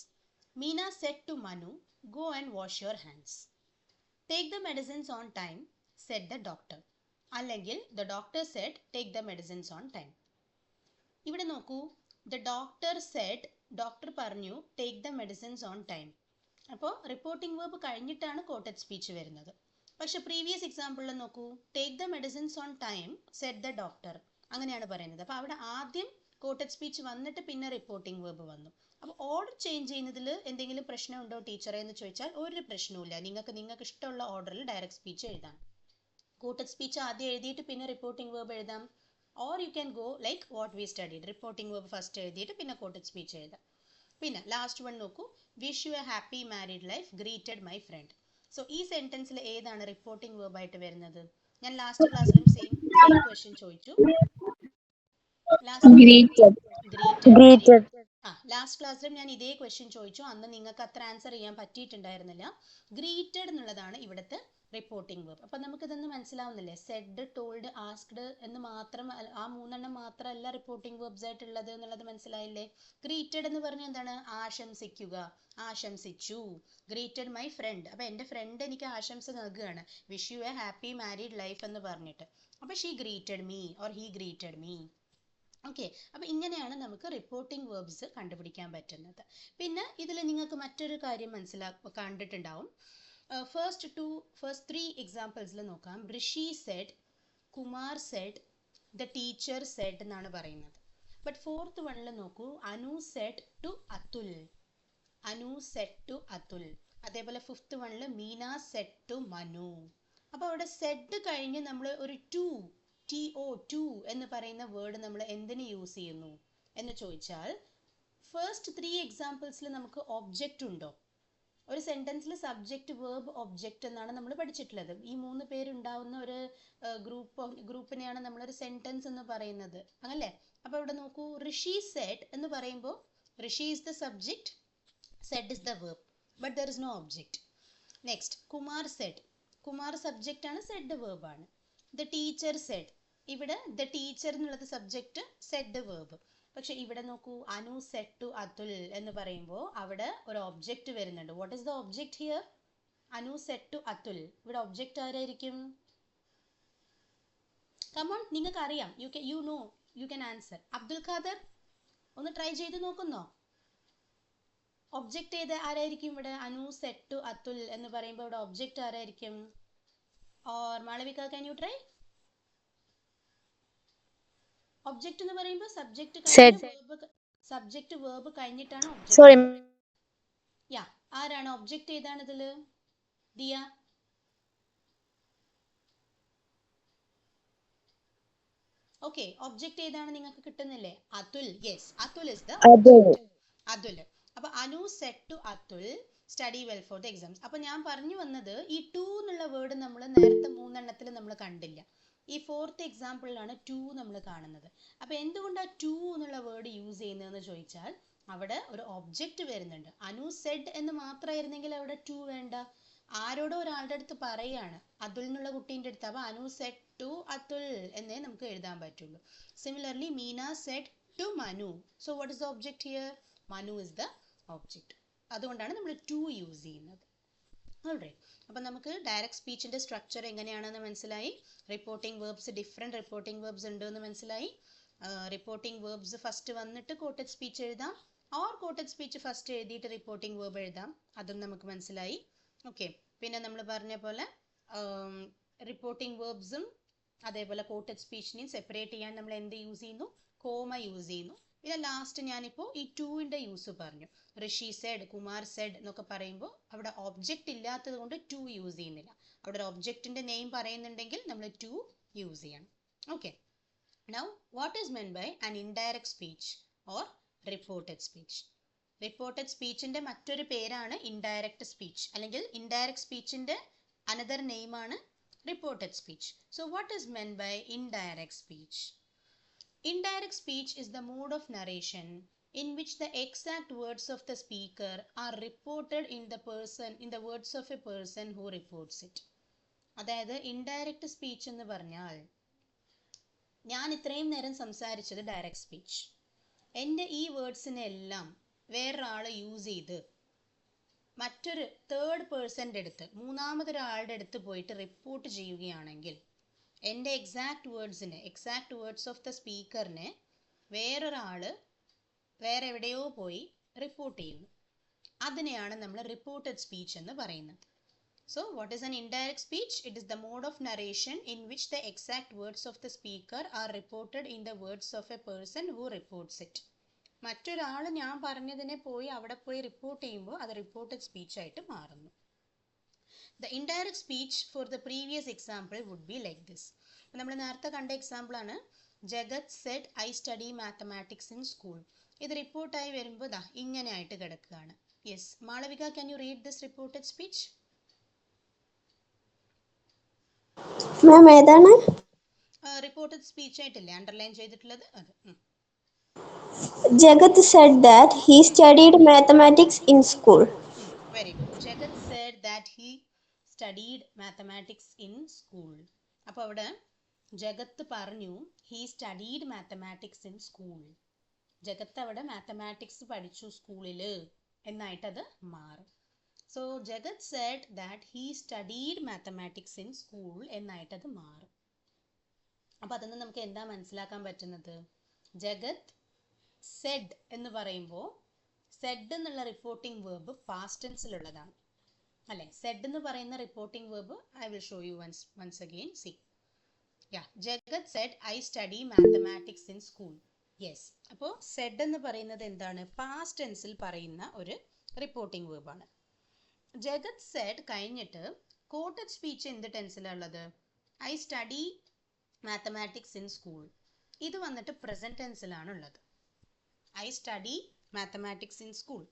Meena said to Manu, go and wash your hands. Take the medicines on time, said the doctor. Allengil, the doctor said, take the medicines on time. ഇവിടെ നോക്കൂ, the doctor said, doctor പറഞ്ഞു, take the medicines on time. അപ്പോൾ reporting verb കഴിഞ്ഞിട്ടാണ് quoted speech വരുന്നത്. പക്ഷെ previous എക്സാമ്പിളിൽ നോക്കൂ, take the medicines on time said the doctor, അങ്ങനെയാണ് പറയുന്നത്. അപ്പോൾ അവിടെ ആദ്യം കോട്ടഡ് സ്പീച്ച് വന്നിട്ട് പിന്നെ റിപ്പോർട്ടിംഗ് verb വന്നു. അപ്പോൾ ഓർഡർ ചേഞ്ച് ചെയ്യുന്നതിൽ എന്തെങ്കിലും പ്രശ്നമുണ്ടോ ടീച്ചറെ എന്ന് ചോദിച്ചാൽ ഒരു പ്രശ്നവുമില്ല. നിങ്ങൾക്ക് ഇഷ്ടമുള്ള ഓർഡറിൽ ഡയറക്റ്റ് സ്പീച്ച് എഴുതാം. കോട്ടഡ് സ്പീച്ച് ആദ്യം എഴുതിയിട്ട് പിന്നെ റിപ്പോർട്ടിംഗ് verb എഴുതാം. Or you can go like what we studied, reporting verb first എഴുതിയിട്ട് പിന്നെ കോട്ടഡ് സ്പീച്ച് എഴുതാം. പിന്നെ ലാസ്റ്റ് വൺ നോക്കൂ, wish you A happy married life, greeted my friend. So ഈ സെന്റൻസിൽ ഏതാണ് റിപ്പോർട്ടിംഗ് verb ആയിട്ട് വരുന്നത്? ഞാൻ ലാസ്റ്റ് ക്ലാസ്സിലും സെയിം ക്വസ്റ്റ്യൻ ചോദിച്ചു. Greeted. ലാസ്റ്റ് ക്ലാസ്സിലും ഞാൻ ഇതേ ക്വസ്റ്റ്യൻ ചോദിച്ചു. അന്ന് നിങ്ങൾക്ക് അത്ര ആൻസർ ചെയ്യാൻ പറ്റിയിട്ടുണ്ടായിരുന്നില്ല. ഗ്രീറ്റഡ് എന്നുള്ളതാണ് ഇവിടുത്തെ റിപ്പോർട്ടിംഗ് verb. അപ്പം നമുക്ക് ഇതൊന്ന് മനസ്സിലാവുന്നില്ലേ? സെഡ്, ടോൾഡ്, ആസ്ക്ഡ് എന്ന് മാത്രം, ആ 3 എണ്ണം മാത്രമല്ല റിപ്പോർട്ടിംഗ് verbs ആയിട്ടുള്ളത് എന്നുള്ളത് മനസ്സിലായില്ലേ? ഗ്രീറ്റഡ് എന്ന് പറഞ്ഞാൽ എന്താണ്? ആശംസിക്കുക, ആശംസിച്ചു. ഗ്രീറ്റഡ് മൈ ഫ്രണ്ട്, അപ്പം എൻ്റെ ഫ്രണ്ട് എനിക്ക് ആശംസ നൽകുകയാണ്, wish you A happy married life എന്ന് പറഞ്ഞിട്ട്. അപ്പം she greeted me or he greeted me. Okay, അപ്പം ഇങ്ങനെയാണ് നമുക്ക് റിപ്പോർട്ടിംഗ് verbs കണ്ടുപിടിക്കാൻ പറ്റുന്നത്. പിന്നെ ഇതിൽ നിങ്ങൾക്ക് മറ്റൊരു കാര്യം കണ്ടിട്ടുണ്ടാവും. ഫസ്റ്റ് 3 എക്സാമ്പിൾസിൽ നോക്കാം. Rishi said, Kumar said, the teacher said എന്നാണ് പറയുന്നത്. ബട്ട് ഫോർത്ത് വണ്ണിൽ നോക്കൂ, Anu said to Atul, Anu said to Atul. അതേപോലെ ഫിഫ്ത്ത് വണ്ണിൽ മീന സെഡ് ടു മനു. അപ്പോൾ അവിടെ സെഡ് കഴിഞ്ഞ് നമ്മൾ ഒരു ടു എന്ന് പറയുന്ന വേർഡ് നമ്മൾ എന്തിന് യൂസ് ചെയ്യുന്നു എന്ന് ചോദിച്ചാൽ, ഫസ്റ്റ് 3 എക്സാമ്പിൾസിൽ നമുക്ക് ഒബ്ജക്റ്റ് ഉണ്ടോ? ഒരു സെന്റൻസിൽ സബ്ജക്റ്റ്, വേർബ്, ഒബ്ജക്റ്റ് എന്നാണ് നമ്മൾ പഠിച്ചിട്ടുള്ളത്. ഈ 3 പേരുണ്ടാവുന്ന ഒരു ഗ്രൂപ്പിനെയാണ് നമ്മളൊരു സെന്റൻസ് എന്ന് പറയുന്നത്, അങ്ങല്ലേ? അപ്പോൾ ഇവിടെ നോക്കൂ, ഋഷി സെഡ് എന്ന് പറയുമ്പോൾ Rishi is the subject, said is the verb, but there is no object. Next, Kumar said, Kumar subject ആണ്, സെഡ് വേർബ് ആണ്. ദ ടീച്ചർ സെഡ്, ഇവിടെ ദ ടീച്ചർ എന്നുള്ളത് സബ്ജക്റ്റ്, സെഡ് വേർബ്. പക്ഷെ ഇവിടെ നോക്കൂ, അനു സെഡ് ടു അതുൽ എന്ന് പറയുമ്പോൾ അവിടെ ഒരു ഒബ്ജക്റ്റ് വരുന്നുണ്ട്. What is the object here? Anu said to Atul. ഇവിടെ ഒബ്ജക്റ്റ് ആരായിരിക്കും? കമോൺ, നിങ്ങൾക്ക് അറിയാം, you can answer. Abdul Khader ഒന്ന് ട്രൈ ചെയ്ത് നോക്കുന്നോ? ഒബ്ജക്റ്റ് ഏത് ആരായിരിക്കും ഇവിടെ? അനു സെഡ് ടു അതുൽ എന്ന് പറയുമ്പോൾ ഇവിടെ ഒബ്ജക്റ്റ് ആരായിരിക്കും? Or Malavika, can you try? Object എന്ന് പറയുമ്പോൾ സബ്ജക്റ്റ് വേർബ് കഴിഞ്ഞിട്ടാണ് ഒബ്ജക്റ്റ്. യാ, ആരാണ് ഒബ്ജക്റ്റ്? ഏതാണ് ഇതില്? ദിയ. ഓക്കെ, ഒബ്ജക്റ്റ് ഏതാണ് നിങ്ങൾക്ക് കിട്ടുന്നില്ലേ? Atul. Yes, Atul is the object. Atul. അപ്പൊ Anu said to Atul, study well for the exams. അപ്പൊ ഞാൻ പറഞ്ഞു വന്നത്, ഈ ടു എന്നുള്ള വേർഡ് നമ്മൾ നേരത്തെ 3 എണ്ണത്തിൽ നമ്മൾ കണ്ടില്ല. ഈ ഫോർത്ത് എക്സാമ്പിളിലാണ് ടു നമ്മൾ കാണുന്നത്. അപ്പോൾ എന്തുകൊണ്ടാണ് ടു എന്നുള്ള വേർഡ് യൂസ് ചെയ്യുന്നതെന്ന് ചോദിച്ചാൽ, അവിടെ ഒരു ഒബ്ജക്റ്റ് വരുന്നുണ്ട്. അനു സെഡ് എന്ന് മാത്രമായിരുന്നെങ്കിൽ അവിടെ ടു വേണ്ട. ആരോടോ ഒരാളുടെ അടുത്ത് പറയാണ്, അതുൽ എന്നുള്ള കുട്ടീൻ്റെ അടുത്ത്. അപ്പോൾ അനു സെഡ് ടു അതുൽ എന്നേ നമുക്ക് എഴുതാൻ പറ്റുള്ളൂ. Similarly Meena said to Manu. So what is the object here? Manu is the object. അതുകൊണ്ടാണ് നമ്മൾ ടു യൂസ് ചെയ്യുന്നത്. ഓൾറൈറ്റ്, അപ്പം നമുക്ക് ഡയറക്റ്റ് സ്പീച്ചിൻ്റെ സ്ട്രക്ചർ എങ്ങനെയാണെന്ന് മനസ്സിലായി. Reporting verbs, different reporting verbs ഉണ്ട് എന്ന് മനസ്സിലായി. റിപ്പോർട്ടിംഗ് വേർബ്സ് ഫസ്റ്റ് വന്നിട്ട് കോട്ടഡ് സ്പീച്ച് എഴുതാം. ഓർ കോട്ടഡ് സ്പീച്ച് ഫസ്റ്റ് എഴുതിയിട്ട് റിപ്പോർട്ടിംഗ് വേർബ് എഴുതാം, അതും നമുക്ക് മനസ്സിലായി. ഓക്കെ, പിന്നെ നമ്മൾ പറഞ്ഞ പോലെ റിപ്പോർട്ടിംഗ് വേർബ്സും അതേപോലെ കോട്ടഡ് സ്പീച്ചിനെയും സെപ്പറേറ്റ് ചെയ്യാൻ നമ്മൾ എന്ത് യൂസ് ചെയ്യുന്നു? കോമ യൂസ് ചെയ്യുന്നു. പിന്നെ ലാസ്റ്റ് ഞാനിപ്പോൾ ഈ ടൂവിൻ്റെ യൂസ് പറഞ്ഞു. ഋഷി സെഡ്, കുമാർ സെഡ് എന്നൊക്കെ പറയുമ്പോൾ അവിടെ ഒബ്ജക്റ്റ് ഇല്ലാത്തത് കൊണ്ട് ടു യൂസ് ചെയ്യുന്നില്ല. അവിടെ ഒരു ഒബ്ജക്റ്റിന്റെ നെയിം പറയുന്നുണ്ടെങ്കിൽ നമ്മൾ ടു യൂസ് ചെയ്യണം. Okay, now what is meant by an indirect speech or reported speech? Reported സ്പീച്ചിന്റെ മറ്റൊരു പേരാണ് ഇൻഡയറക്റ്റ് സ്പീച്ച്, അല്ലെങ്കിൽ ഇൻഡയറക്റ്റ് സ്പീച്ചിന്റെ അനദർ നെയിമാണ് reported speech. So what is meant by indirect speech? Indirect speech is the mode of narration in which the exact words of the speaker are reported in the words of a person who reports it. അതായത് indirect speech എന്ന് പറഞ്ഞാൽ, ഞാൻ ഇത്രയും നേരം സംസാരിച്ചത് direct speech. എൻ്റെ ഈ വേർഡ്സിനെല്ലാം വേറൊരാൾ യൂസ് ചെയ്ത് മറ്റൊരു തേർഡ് പേഴ്സൻ്റെ അടുത്ത്, മൂന്നാമതൊരാളുടെ അടുത്ത് പോയിട്ട് റിപ്പോർട്ട് ചെയ്യുകയാണെങ്കിൽ, എൻ്റെ എക്സാക്ട് വേർഡ്സ് ഓഫ് ദ സ്പീക്കറിനെ വേറൊരാൾ വേറെ എവിടെയോ പോയി റിപ്പോർട്ട് ചെയ്യുന്നു. അതിനെയാണ് നമ്മൾ റിപ്പോർട്ടഡ് സ്പീച്ച് എന്ന് പറയുന്നത്. So what is an indirect speech? It is the mode of narration in which the exact words of the speaker are reported in the words of a person who reports it. മറ്റൊരാൾ ഞാൻ പറഞ്ഞതിനെ പോയി അവിടെ പോയി report ചെയ്യുമ്പോൾ അത് reported speech ആയിട്ട് മാറുന്നു. The indirect speech for the previous example would be like this. നമ്മൾ നേരത്തെ കണ്ട എക്സാമ്പിൾ ആണ് Jagat said I study mathematics in school. ഇത് റിപ്പോർട്ടായി വരുമ്പോൾ ദാ ഇങ്ങനെ ആയിട്ട് കിടക്കുകയാണ്. Yes, Malavika, can you read this reported speech? Ma'am ഏതാണ്? റിപ്പോർട്ടഡ് സ്പീച്ച് ആയിട്ടില്ലേ അണ്ടർലൈൻ ചെയ്തിട്ടുള്ളത്? അത് Jagat said that he studied mathematics in school. Very good. Jagat said that he studied mathematics in school. അപ്പോൾ അവിടെ ജഗത്ത് പറഞ്ഞു he studied mathematics in school. ജഗത്ത് അവിടെ മാത്തമാറ്റിക്സ് പഠിച്ചു സ്കൂളിൽ എന്നായിട്ടത് മാറും. So Jagat said that he studied mathematics in school എന്നായിട്ടത് മാറും. അപ്പോൾ അതിൽ നിന്ന് നമുക്ക് എന്താ മനസ്സിലാക്കാൻ പറ്റുന്നത്? ജഗത് സെഡ് എന്ന് പറയുമ്പോൾ സെഡ് എന്നുള്ള റിപ്പോർട്ടിംഗ് വേർബ് പാസ്റ്റ് ടെൻസിലുള്ളതാണ് അല്ലേ? സെഡ് എന്ന് പറയുന്ന reporting verb I will show you once again. See, Jagat said I study mathematics in school. Yes, അപ്പോൾ സെഡ് എന്ന് പറയുന്നത് എന്താണ്? പാസ്റ്റ് ടെൻസിൽ പറയുന്ന ഒരു റിപ്പോർട്ടിംഗ് വേർബാണ്. ജഗത് സെഡ് കഴിഞ്ഞിട്ട് കോട്ടഡ് സ്പീച്ച് എന്ത് ടെൻസിലുള്ളത്? I study mathematics in school. ഇത് വന്നിട്ട് പ്രസന്റ് ടെൻസിലാണ് ഉള്ളത്. I study mathematics in school.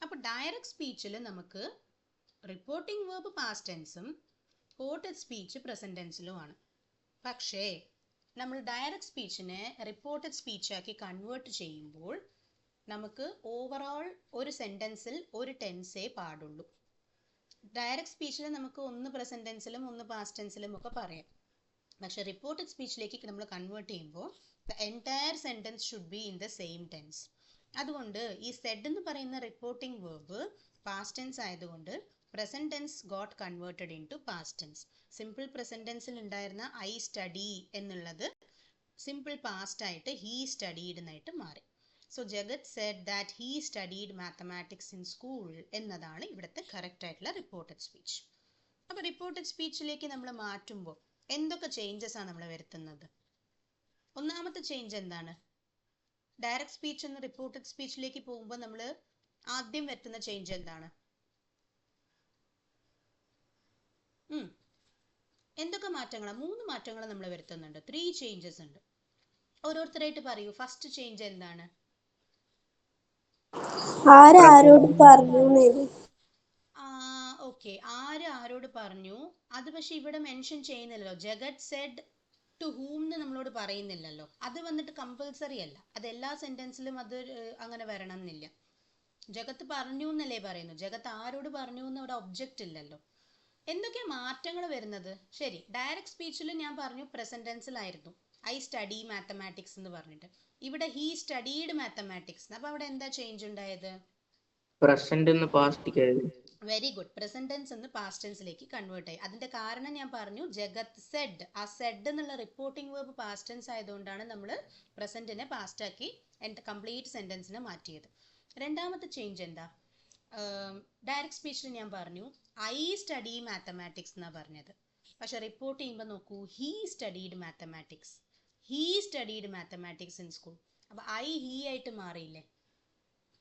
അപ്പോൾ ഡയറക്റ്റ് സ്പീച്ചിൽ നമുക്ക് റിപ്പോർട്ടിംഗ് വേർബ് പാസ്റ്റ് ടെൻസും കോട്ടഡ് സ്പീച്ച് പ്രസന്റ് ടെൻസിലുമാണ്. പക്ഷേ നമ്മൾ ഡയറക്റ്റ് സ്പീച്ചിനെ റിപ്പോർട്ടഡ് സ്പീച്ചാക്കി കൺവേർട്ട് ചെയ്യുമ്പോൾ നമുക്ക് ഓവറോൾ ഒരു സെൻറ്റൻസിൽ ഒരു ടെൻസേ പാടുള്ളൂ. ഡയറക്റ്റ് സ്പീച്ചിൽ നമുക്ക് ഒന്ന് പ്രസന്റ് ടെൻസിലും ഒന്ന് പാസ്റ്റ് ടെൻസിലും ഒക്കെ പറയാം. പക്ഷെ റിപ്പോർട്ടഡ് സ്പീച്ചിലേക്ക് നമ്മൾ കൺവേർട്ട് ചെയ്യുമ്പോൾ the entire sentence should be in the same tense. അതുകൊണ്ട് ഈ സെഡ് എന്ന് പറയുന്ന റിപ്പോർട്ടിംഗ് വേർബ് പാസ്റ്റ് ടെൻസ് ആയതുകൊണ്ട് present tense got converted into past tense. Simple present ടെൻസിൽ ഉണ്ടായിരുന്ന ഐ സ്റ്റഡി എന്നുള്ളത് സിമ്പിൾ പാസ്റ്റ് ആയിട്ട് ഹീ സ്റ്റഡീഡ് എന്നായിട്ട് മാറി. So Jagat said that he studied mathematics in school എന്നതാണ് ഇവിടുത്തെ കറക്റ്റ് ആയിട്ടുള്ള റിപ്പോർട്ടഡ് സ്പീച്ച്. അപ്പോൾ റിപ്പോർട്ടഡ് സ്പീച്ചിലേക്ക് നമ്മൾ മാറ്റുമ്പോൾ എന്തൊക്കെ ചേഞ്ചസ് ആണ് നമ്മൾ വരുത്തുന്നത്? ഒന്നാമത്തെ ചേഞ്ച് എന്താണ്? ഡയറക്റ്റ് സ്പീച്ച് എന്ന് റിപ്പോർട്ടഡ് സ്പീച്ചിലേക്ക് പോകുമ്പോൾ നമ്മൾ ആദ്യം വരുത്തുന്ന ചേഞ്ച് എന്താണ്? എന്തൊക്കെ മാറ്റങ്ങളാണ്? 3 മാറ്റങ്ങൾ നമ്മൾ വരുത്തുന്നുണ്ട്. 3 ചേഞ്ചസ് ഉണ്ട്. ഓരോരുത്തരായിട്ട് പറയൂ. ഫസ്റ്റ് ചേഞ്ച് എന്താണ്? ആരോട് പറഞ്ഞു? ഓക്കെ, ആരോട് പറഞ്ഞു? അത് പക്ഷെ ഇവിടെ മെൻഷൻ ചെയ്യുന്നില്ലല്ലോ. ജഗത് സെഡ് ടു ഹൂം എന്ന് നമ്മളോട് പറയുന്നില്ലല്ലോ. അത് വന്നിട്ട് കമ്പൽസറി അല്ല. അത് എല്ലാ സെന്റൻസിലും അത് അങ്ങനെ വരണം എന്നില്ല. ജഗത്ത് പറഞ്ഞു എന്നല്ലേ പറയുന്നു. ജഗത്ത് ആരോട് പറഞ്ഞു എന്ന് അവിടെ ഒബ്ജക്റ്റ് ഇല്ലല്ലോ. എന്തൊക്കെയാ മാറ്റങ്ങൾ വരുന്നത്? ശരി, ഡയറക്റ്റ് സ്പീച്ചിൽ ഞാൻ പറഞ്ഞു പ്രസന്റ് ടെൻസിലായിരുന്നു ഐ സ്റ്റഡി മാത്തമാറ്റിക്സ് എന്ന് പറഞ്ഞിട്ട്. ഇവിടെ ഹീ സ്റ്റഡീഡ് മാത്തമാറ്റിക്സ്. അപ്പൊ അവിടെ എന്താ ചേഞ്ച് ഉണ്ടായത്? Very good. പ്രസന്റ് ടെൻസ് എന്ന് പാസ്റ്റ് ടെൻസിലേക്ക് കൺവേർട്ട് ആയി. അതിന്റെ കാരണം ഞാൻ പറഞ്ഞു ജഗത് സെഡ്. ആ സെഡ് എന്നുള്ള റിപ്പോർട്ടിംഗ് വേർബ് പാസ്റ്റ് ടെൻസ് ആയതുകൊണ്ടാണ് നമ്മൾ പ്രസന്റിനെ പാസ്റ്റ് ആക്കി കംപ്ലീറ്റ് സെന്റൻസിനെ മാറ്റിയത്. രണ്ടാമത്തെ ചേഞ്ച് എന്താ? ഡയറക്റ്റ് സ്പീച്ചിൽ ഞാൻ പറഞ്ഞു ഐ സ്റ്റഡി മാത്തമാറ്റിക്സ് എന്നാണ് പറഞ്ഞത്. പക്ഷെ റിപ്പോർട്ട് ചെയ്യുമ്പോൾ നോക്കൂ, he studied mathematics. He studied mathematics in school. അപ്പോൾ ഐ ഹീ ആയിട്ട് മാറിയില്ലേ?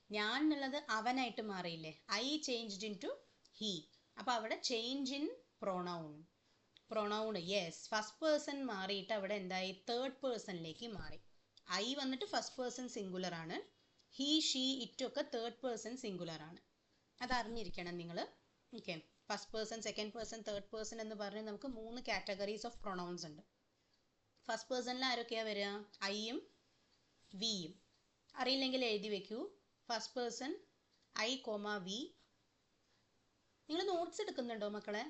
ഞാൻ എന്നുള്ളത് അവനായിട്ട് മാറിയില്ലേ? I changed into he. അപ്പോൾ അവിടെ change in pronoun. Yes, first person മാറിയിട്ട് അവിടെ എന്തായി? തേർഡ് പേഴ്സണിലേക്ക് മാറി. ഐ വന്നിട്ട് ഫസ്റ്റ് പേഴ്സൺ സിംഗുലർ ആണ്. ഹീ ഷീ ഇറ്റ് ഒക്കെ തേർഡ് പേഴ്സൺ സിംഗുലർ ആണ്. അത് അറിഞ്ഞിരിക്കണം നിങ്ങൾ. Okay, first person, second person, third person എന്ന് പറഞ്ഞ് നമുക്ക് 3 കാറ്റഗറീസ് ഓഫ് പ്രൊണൗൺസ് ഉണ്ട്. ഫസ്റ്റ് പേഴ്സണിൽ ആരൊക്കെയാണ് വരിക? ഐയും വിയും. അറിയില്ലെങ്കിൽ എഴുതി വെക്കൂ. First person I comma we. നിങ്ങൾ നോട്ട്സ് എടുക്കുന്നുണ്ടോ മക്കളെ?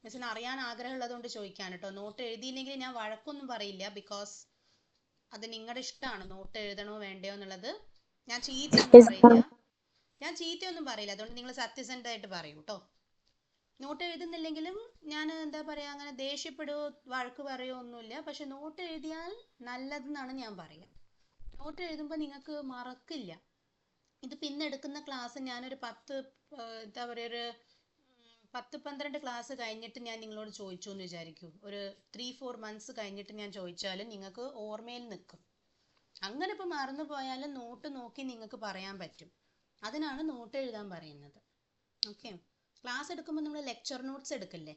മിസ്സിന് അറിയാൻ ആഗ്രഹമുള്ളതുകൊണ്ട് ചോദിക്കാൻ കേട്ടോ. നോട്ട് എഴുതിയില്ലെങ്കിൽ ഞാൻ വഴക്കൊന്നും പറയില്ല, ബിക്കോസ് അത് നിങ്ങളുടെ ഇഷ്ടമാണ്, നോട്ട് എഴുതണോ വേണ്ടയോ എന്നുള്ളത്. ഞാൻ ചീത്തയൊന്നും പറയില്ല. അതുകൊണ്ട് നിങ്ങൾ സത്യസന്ധമായിട്ട് പറയൂ കേട്ടോ. നോട്ട് എഴുതുന്നില്ലെങ്കിലും ഞാൻ എന്താ പറയുക, അങ്ങനെ ദേഷ്യപ്പെടുകയോ വഴക്ക് പറയുകയോ ഒന്നുമില്ല. പക്ഷെ നോട്ട് എഴുതിയാൽ നല്ലതെന്നാണ് ഞാൻ പറയുക. നോട്ട് എഴുതുമ്പോൾ നിങ്ങൾക്ക് മറക്കില്ല. ഇതിപ്പോൾ ഇന്ന് എടുക്കുന്ന ക്ലാസ് ഞാനൊരു 10-12 ക്ലാസ് കഴിഞ്ഞിട്ട് ഞാൻ നിങ്ങളോട് ചോദിച്ചു എന്ന് വിചാരിക്കൂ. ഒരു 3-4 months കഴിഞ്ഞിട്ട് ഞാൻ ചോദിച്ചാലും നിങ്ങൾക്ക് ഓർമ്മയിൽ നിൽക്കും. അങ്ങനെ ഇപ്പോൾ മറന്നു പോയാലും നോട്ട് നോക്കി നിങ്ങൾക്ക് പറയാൻ പറ്റും. അതിനാണ് നോട്ട് എഴുതാൻ പറയുന്നത്. ഓക്കെ, ക്ലാസ് എടുക്കുമ്പോൾ നമ്മൾ ലെക്ചർ നോട്ട്സ് എടുക്കില്ലേ?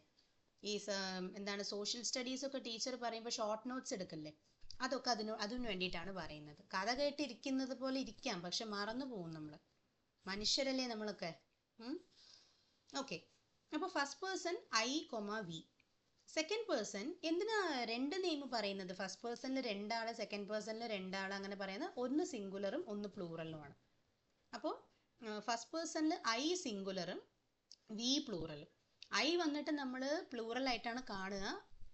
എന്താണ് സോഷ്യൽ സ്റ്റഡീസ് ഒക്കെ ടീച്ചർ പറയുമ്പോൾ ഷോർട്ട് നോട്ട്സ് എടുക്കില്ലേ? അതൊക്കെ അതിന് വേണ്ടിയിട്ടാണ് പറയുന്നത്. കഥ കേട്ടിരിക്കുന്നത് പോലെ ഇരിക്കാം, പക്ഷെ മറന്നു പോകും നമ്മൾ. മനുഷ്യരല്ലേ നമ്മളൊക്കെ. ഓക്കെ, അപ്പോൾ first person I comma we. Second person എന്തിനാ 2 നെയിം പറയുന്നത്? ഫസ്റ്റ് പേഴ്സണിൽ 2 ആള്, സെക്കൻഡ് പേഴ്സണിൽ 2 ആള്, അങ്ങനെ പറയുന്നത് ഒന്ന് സിംഗുലറും ഒന്ന് പ്ലൂറലുമാണ്. അപ്പോൾ ഫസ്റ്റ് പേഴ്സണിൽ ഐ സിംഗുലറും വി പ്ലൂറലും. ഐ വന്നിട്ട് നമ്മൾ പ്ലൂറൽ ആയിട്ടാണ് കാണുക,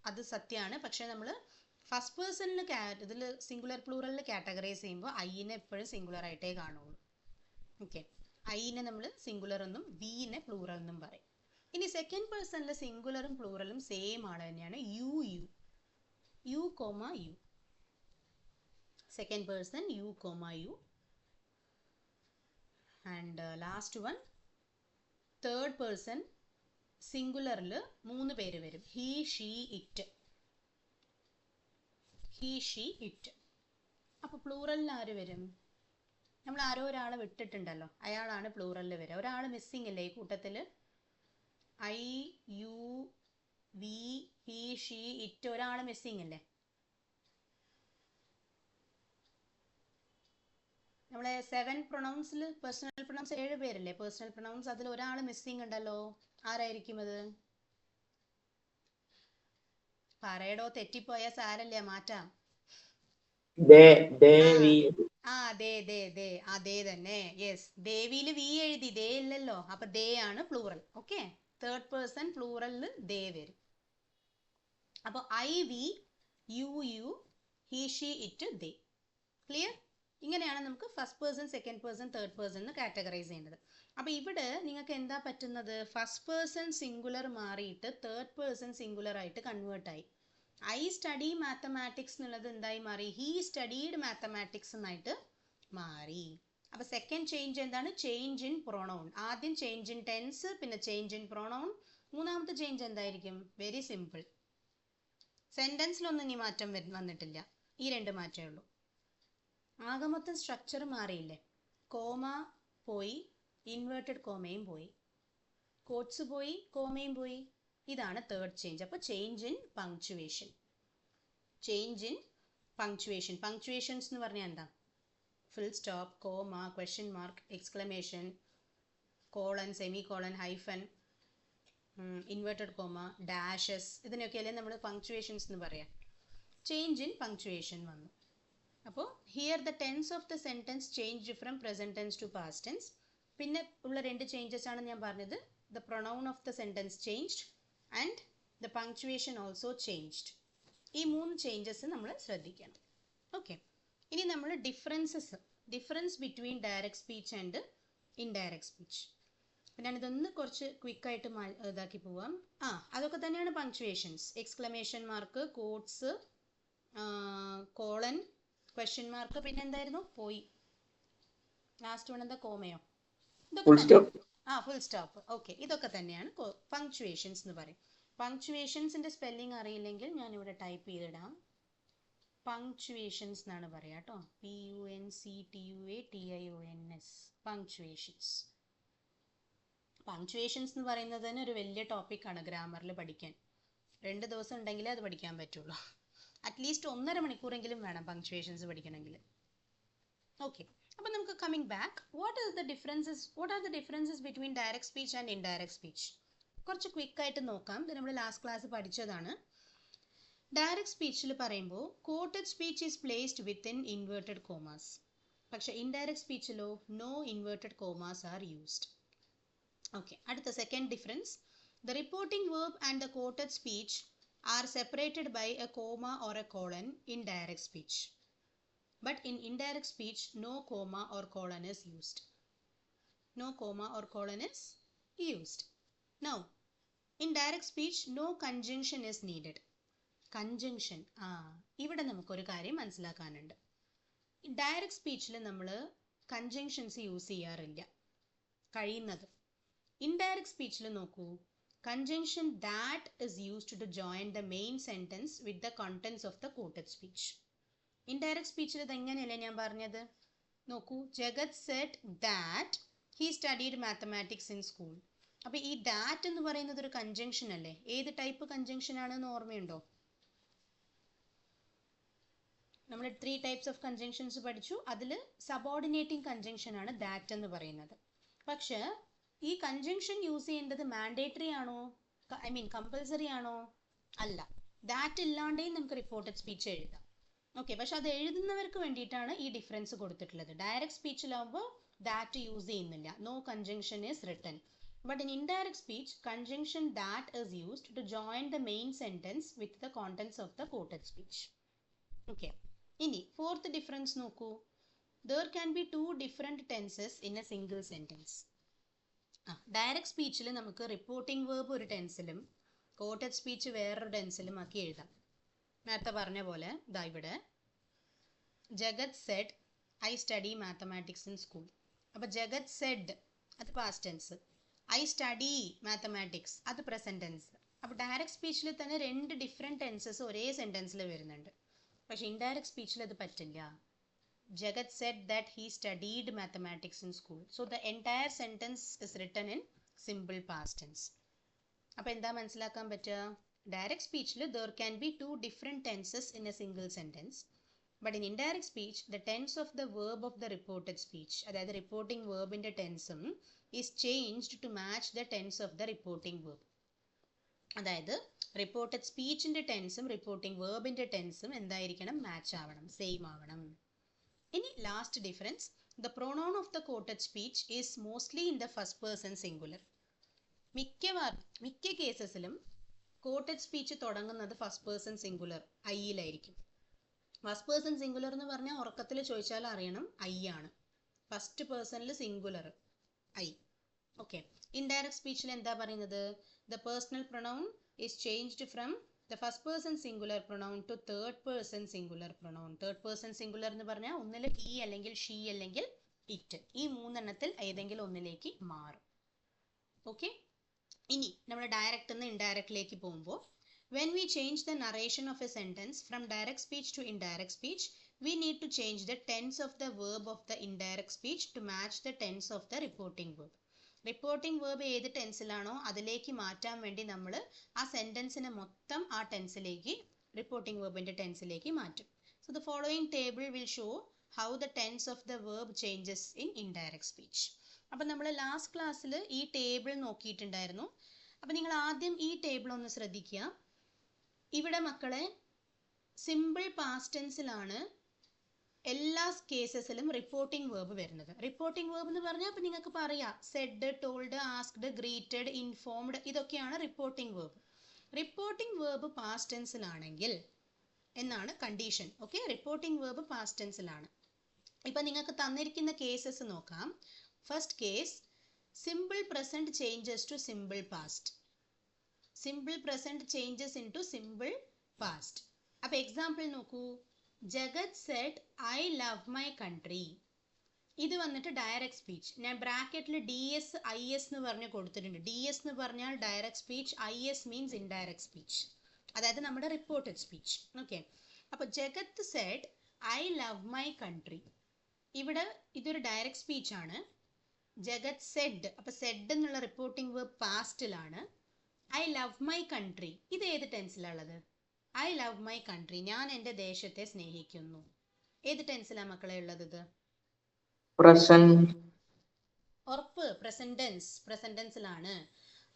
അത് സത്യമാണ്. പക്ഷെ നമ്മൾ ഫസ്റ്റ് പേഴ്സണിൽ ഇതിൽ സിംഗുലർ പ്ലൂറലിൽ കാറ്റഗറൈസ് ചെയ്യുമ്പോൾ ഐനെ എപ്പോഴും സിംഗുലർ ആയിട്ടേ കാണുള്ളൂ. ഓക്കെ, ഐനെ നമ്മൾ സിംഗുലർ എന്നും വിനെ പ്ലൂറൽ എന്നും പറയും. ഇനി സെക്കൻഡ് പേഴ്സണിൽ സിംഗുലറും പ്ലൂറലും സെയിം ആൾ തന്നെയാണ്. You comma you. Second person you comma you. And last one third person സിംഗുലറിൽ 3 പേര് വരും. He she it. അപ്പോൾ പ്ലൂറലിൽ ആര് വരും? നമ്മൾ ആരോ ഒരാളെ വിട്ടിട്ടുണ്ടല്ലോ, അയാളാണ് പ്ലൂറലിൽ വരിക. ഒരാൾ മിസ്സിംഗ് ഇല്ലേ ഈ കൂട്ടത്തിൽ? I you we he she it, ഒരാൾ മിസ്സിംഗ് അല്ലേ? നമ്മളെ 7 പ്രൊണൗൺസിൽ പേഴ്സണൽ പ്രൊണൗൺസ് 7 പേരല്ലേ പേഴ്സണൽ പ്രൊണൗൺസ്? അതിൽ ഒരാൾ മിസ്സിംഗ് ഉണ്ടല്ലോ. ആരായിരിക്കും അത്? പറയടോ, തെറ്റിപ്പോയാൽ സാരല്ല, മാറ്റാം. അതേ തന്നെ. യെസ്, ദേവിയിൽ വി എഴുതി, ദേ ഇല്ലല്ലോ. അപ്പൊ ദേ ആണ് പ്ലൂറൽ. ഓക്കെ, തേർഡ് പേഴ്സൺ പ്ലൂറലിൽ ദേ വരും. അപ്പോൾ I we you he she it they. Clear? ഇങ്ങനെയാണ് നമുക്ക് first person, second person, third person എന്ന് കാറ്റഗറൈസ് ചെയ്യുന്നത്. അപ്പോൾ ഇവിടെ നിങ്ങൾക്ക് എന്താ പറ്റുന്നത്? ഫസ്റ്റ് പേഴ്സൺ സിംഗുലർ മാറിയിട്ട് തേർഡ് പേഴ്സൺ സിംഗുലർ ആയിട്ട് കൺവേർട്ട് ആയി. ഐ സ്റ്റഡി മാത്തമാറ്റിക്സ് എന്നുള്ളത് എന്തായി മാറി? ഹീ സ്റ്റഡീഡ് മാത്തമാറ്റിക്സ് എന്നായിട്ട് മാറി. അപ്പോൾ സെക്കൻഡ് ചേഞ്ച് എന്താണ്? Change in pronoun. ആദ്യം ചേഞ്ച് ഇൻ ടെൻസ്, പിന്നെ ചേഞ്ച് ഇൻ പ്രൊണൗൺ. മൂന്നാമത്തെ ചേഞ്ച് എന്തായിരിക്കും? Very simple. സെന്റൻസിലൊന്നും ഇനി മാറ്റം വന്നിട്ടില്ല. ഈ 2 മാറ്റമേ ഉള്ളൂ. ആകെ മൊത്തം സ്ട്രക്ചർ മാറിയില്ലേ? കോമ പോയി, ഇൻവേർട്ടഡ് കോമയും പോയി, കോട്ട്സ് പോയി, കോമയും പോയി. ഇതാണ് തേർഡ് ചേഞ്ച്. അപ്പോൾ ചേഞ്ച് ഇൻ പങ്ക്ച്വേഷൻ. പങ്ക്ച്വേഷൻസ് എന്ന് പറഞ്ഞാൽ എന്താ? Full stop, comma, question mark, exclamation, colon, semicolon, hyphen, inverted comma, dashes, ഇതിനൊക്കെയല്ലേ നമ്മൾ പങ്ക്ച്വേഷൻസ് എന്ന് പറയാം. ചേഞ്ച് ഇൻ പങ്ക്ച്വേഷൻ വന്നു. അപ്പോൾ here the tense of the sentence change from present tense to past tense. പിന്നെ ഉള്ള 2 ചേഞ്ചസ് ആണ് ഞാൻ പറഞ്ഞത്. The pronoun of the sentence changed and the punctuation also changed. ഈ 3 ചേഞ്ചസ് നമ്മൾ ശ്രദ്ധിക്കണം. ഓക്കെ, ഇനി നമ്മൾ difference between direct speech and indirect speech. അപ്പം ഞാനിതൊന്ന് കുറച്ച് ക്വിക്കായിട്ട് ഇതാക്കി പോവാം. അതൊക്കെ തന്നെയാണ് punctuations. Exclamation mark, quotes, colon, question mark, പിന്നെ എന്തായിരുന്നു? പോയി. ലാസ്റ്റ് വൺ എന്താ, കോമയോ? ഫുൾ ഇതൊക്കെ സ്റ്റോപ്പ്. Full stop. ഓക്കെ, ഇതൊക്കെ തന്നെയാണ് പങ്ക്ച്വേഷൻസ് എന്ന് പറയും. പങ്ക്ച്വേഷൻസിന്റെ സ്പെല്ലിംഗ് അറിയില്ലെങ്കിൽ ഞാൻ ഇവിടെ ടൈപ്പ് ചെയ്തിടാം. പങ്ക്ച്വേഷൻസ് എന്നാണ് പറയാ കേട്ടോ. PUNCTUATIONS, punctuations. പങ്ക്ച്വേഷൻസ് എന്ന് പറയുന്നത് തന്നെ ഒരു വലിയ ടോപ്പിക്കാണ് ഗ്രാമറിൽ പഠിക്കാൻ. 2 ദിവസം ഉണ്ടെങ്കിലേ അത് പഠിക്കാൻ പറ്റുള്ളൂ. അറ്റ്ലീസ്റ്റ് 1.5 മണിക്കൂറെങ്കിലും വേണം പങ്ക്ച്വേഷൻസ് പഠിക്കണമെങ്കിൽ. ഓക്കെ, അപ്പോൾ നമുക്ക് coming back, what are the differences between direct speech and indirect speech? കുറച്ച് ക്വിക്കായിട്ട് നോക്കാം. ഇത് നമ്മൾ ലാസ്റ്റ് ക്ലാസ് പഠിച്ചതാണ്. ഡയറക്റ്റ് സ്പീച്ചിൽ പറയുമ്പോൾ quoted speech is placed within inverted commas. പക്ഷെ ഇൻഡയറക്റ്റ് സ്പീച്ചിലോ no inverted commas are used. Okay, അടുത്ത second difference, the reporting verb and the quoted speech are separated by a comma or a colon in direct speech. But in indirect speech, no comma or colon is used. No comma or colon is used. Now, in direct speech, no conjunction is needed. Conjunction. ഇവിടെ നമുക്കൊരു കാര്യം മനസ്സിലാക്കാനുണ്ട്. Direct സ്പീച്ചിൽ നമ്മൾ conjunctions use ചെയ്യാറില്ല കഴിയുന്നത്. Indirect സ്പീച്ചിൽ നോക്കൂ, conjunction that is used to join the main sentence with the contents of the quoted speech. Indirect സ്പീച്ചിൽ ഇത് എങ്ങനെയല്ലേ ഞാൻ പറഞ്ഞത്? നോക്കൂ, Jagat said that he studied mathematics in school. അപ്പോൾ ഈ ദാറ്റ് എന്ന് പറയുന്നത് ഒരു കൺജങ്ഷൻ അല്ലേ? ഏത് ടൈപ്പ് കൺജങ്ഷൻ ആണെന്ന് ഓർമ്മയുണ്ടോ? നമ്മൾ 3 types of കൺജങ്ഷൻസ് പഠിച്ചു. അതിൽ സബോർഡിനേറ്റിംഗ് കൺജങ്ഷൻ ആണ് ദാറ്റ് എന്ന് പറയുന്നത്. പക്ഷെ ഈ കൺജങ്ഷൻ യൂസ് ചെയ്യേണ്ടത് മാൻഡേറ്ററി ആണോ, കമ്പൽസറി ആണോ? അല്ല. ദാറ്റ് ഇല്ലാണ്ടേ നമുക്ക് റിപ്പോർട്ടഡ് സ്പീച്ച് എഴുതാം. ഓക്കെ, പക്ഷെ അത് എഴുതുന്നവർക്ക് വേണ്ടിയിട്ടാണ് ഈ ഡിഫറൻസ് കൊടുത്തിട്ടുള്ളത്. ഡയറക്റ്റ് സ്പീച്ചിലാവുമ്പോൾ ദാറ്റ് യൂസ് ചെയ്യുന്നില്ല, no conjunction is written. But in indirect speech conjunction that is used to join the main sentence with the contents of the quoted speech. Okay, ഇനി fourth difference നോക്കൂ, there can be 2 different tenses in a single sentence. Direct സ്പീച്ചിൽ നമുക്ക് reporting verb ഒരു ടെൻസിലും quoted speech വേറൊരു ടെൻസിലും ആക്കി എഴുതാം. നേരത്തെ പറഞ്ഞ പോലെ ദാ ഇവിടെ Jagat said I study mathematics in school. അപ്പോൾ ജഗത് സെഡ് അത് past tense, I study mathematics അത് പ്രസന്റ് ടെൻസ്. അപ്പോൾ ഡയറക്റ്റ് സ്പീച്ചിൽ തന്നെ 2 different ടെൻസസ് ഒരേ സെൻറ്റൻസിൽ വരുന്നുണ്ട്. പക്ഷെ ഇൻഡയറക്റ്റ് സ്പീച്ചിൽ അത് പറ്റില്ല. Jagat said that he studied mathematics in school. So the entire sentence is written in simple past tense. അപ്പോൾ എന്താ മനസ്സിലാക്കാൻ പറ്റുക? Direct speech there can be 2 different tenses in a single sentence, but in indirect speech the tense of the verb of the reported speech, that the reporting verb in the tense is changed to match the tense of the reporting verb. അതായത് reported സ്പീച്ചിന്റെ ടെൻസും reporting വേർബിന്റെ ടെൻസും എന്തായിരിക്കണം? Match ആവണം, same ആവണം. ഇനി last difference, the pronoun of the quoted speech is mostly in the first person singular. മിക്ക കേസസിലും കോട്ടഡ് സ്പീച്ച് തുടങ്ങുന്നത് ഫസ്റ്റ് പേഴ്സൺ സിംഗുലർ ഐയിലായിരിക്കും. ഫസ്റ്റ് പേഴ്സൺ സിംഗുലർ എന്ന് പറഞ്ഞാൽ ഉറക്കത്തിൽ ചോദിച്ചാൽ അറിയണം ഐ ആണ്. ഫസ്റ്റ് പേഴ്സണിൽ സിംഗുലർ ഐ. ഓക്കെ, ഇൻഡയറക്റ്റ് സ്പീച്ചിൽ എന്താ പറയുന്നത്? The personal pronoun is changed from the first person singular pronoun to third person singular pronoun. Third person singular എന്ന് പറഞ്ഞാൽ ഒന്നിൽ ഹി അല്ലെങ്കിൽ ഷീ അല്ലെങ്കിൽ ഇറ്റ്, ഈ 3 എണ്ണത്തിൽ ഏതെങ്കിലും ഒന്നിലേക്ക് മാറും. ഓക്കെ, ഇനി നമ്മൾ ഡയറക്റ്റ് നിന്ന് ഇൻഡയറക്റ്റിലേക്ക് പോകുമ്പോൾ, when we change the narration of a sentence from direct speech to indirect speech, we need to change the tense of the verb of the indirect speech to match the tense of the reporting verb. Reporting verb ഏത് ടെൻസിലാണോ അതിലേക്ക് മാറ്റാൻ വേണ്ടി നമ്മൾ ആ സെൻറ്റൻസിനെ മൊത്തം ആ ടെൻസിലേക്ക്, reporting വേർബിൻ്റെ ടെൻസിലേക്ക് മാറ്റും. So the following table will show how the tense of the verb changes in indirect speech. അപ്പം നമ്മൾ ലാസ്റ്റ് ക്ലാസ്സിൽ ഈ ടേബിൾ നോക്കിയിട്ടുണ്ടായിരുന്നു. അപ്പം നിങ്ങൾ ആദ്യം ഈ ടേബിൾ ഒന്ന് ശ്രദ്ധിക്കുക. ഇവിടെ മക്കളെ സിമ്പിൾ പാസ്റ്റ് ടെൻസിലാണ് എല്ലാ കേസസിലും റിപ്പോർട്ടിംഗ് വേർബ് വരുന്നത്. റിപ്പോർട്ടിംഗ് വേർബ് എന്ന് പറഞ്ഞാൽ അപ്പം നിങ്ങൾക്ക് പറയാം, said, told, asked, greeted, informed, ഇതൊക്കെയാണ് reporting verb. Reporting verb past ടെൻസിലാണെങ്കിൽ എന്നാണ് condition. Okay, reporting verb past ടെൻസിലാണ്. ഇപ്പം നിങ്ങൾക്ക് തന്നിരിക്കുന്ന കേസസ് നോക്കാം. First case, simple present changes to simple past. Simple present changes into simple past. അപ്പോൾ example നോക്കൂ. Jagat said I love my country. ഇത് വന്നിട്ട് ഡയറക്റ്റ് സ്പീച്ച്. ഞാൻ ബ്രാക്കറ്റിൽ DS IS എന്ന് പറഞ്ഞ് കൊടുത്തിട്ടുണ്ട്. DS എന്ന് പറഞ്ഞാൽ direct speech, IS means indirect speech, അതായത് നമ്മുടെ റിപ്പോർട്ടഡ് സ്പീച്ച്. ഓക്കെ, അപ്പോൾ Jagat said I love my country. ഇവിടെ ഇതൊരു ഡയറക്റ്റ് സ്പീച്ച് ആണ്. ജഗത് സെഡ്, അപ്പോൾ സെഡ് എന്നുള്ള റിപ്പോർട്ടിംഗ് വേർബ് പാസ്റ്റിലാണ്. ഐ ലവ് മൈ കൺട്രി ഇത് ഏത് ടെൻസിലുള്ളത്? ഐ ലവ് മൈ കൺട്രി, ഞാൻ എൻ്റെ ദേശത്തെ സ്നേഹിക്കുന്നു. ഏത് ടെൻസിലാണ് മക്കളെ ഉള്ളത്? ഇത് ഉറപ്പ്, പ്രസന്റ് ടെൻസ്, പ്രസന്റ് ടെൻസിലാണ്.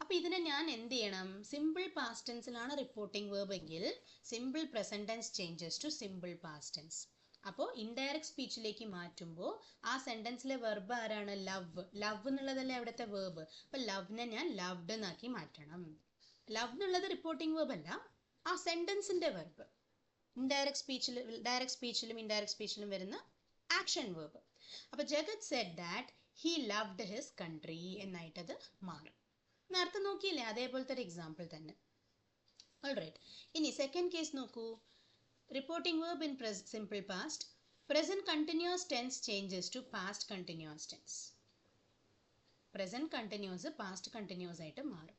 അപ്പൊ ഇതിനെ ഞാൻ എന്ത് ചെയ്യണം? സിമ്പിൾ പാസ്റ്റ് ടെൻസിലാണ് റിപ്പോർട്ടിംഗ് വേർബ് എങ്കിൽ simple present tense changes to simple past tense. അപ്പോൾ ഇൻഡയറക്റ്റ് സ്പീച്ചിലേക്ക് മാറ്റുമ്പോൾ ആ സെന്റൻസിലെ വെർബ് ആരാണ്? ലവ്. ലവ് എന്നുള്ളതല്ലേ അവിടുത്തെ വേർബ്. അപ്പൊ ലവ്നെ ഞാൻ ലവ്ഡ് എന്നാക്കി മാറ്റണം. ലവ് എന്നുള്ളത് റിപ്പോർട്ടിംഗ് വേർബ് അല്ല, ആ സെന്റൻസിന്റെ വെർബ്. ഡയറക്റ്റ് സ്പീച്ചിലും ഇൻഡയറക്റ്റ് സ്പീച്ചിലും വരുന്ന ആക്ഷൻ വേർബ്. അപ്പൊ Jagat said that he loved his country എന്നായിട്ടത് മാറും. നേരത്തെ നോക്കിയില്ലേ, അതേപോലത്തെ ഒരു എക്സാമ്പിൾ തന്നെ. ഓൾറൈറ്റ്, ഇനി സെക്കൻഡ് കേസ് നോക്കൂ. Reporting verb in simple past, present continuous tense changes to past continuous tense. Present continuous past continuous ആയിട്ട് മാറും.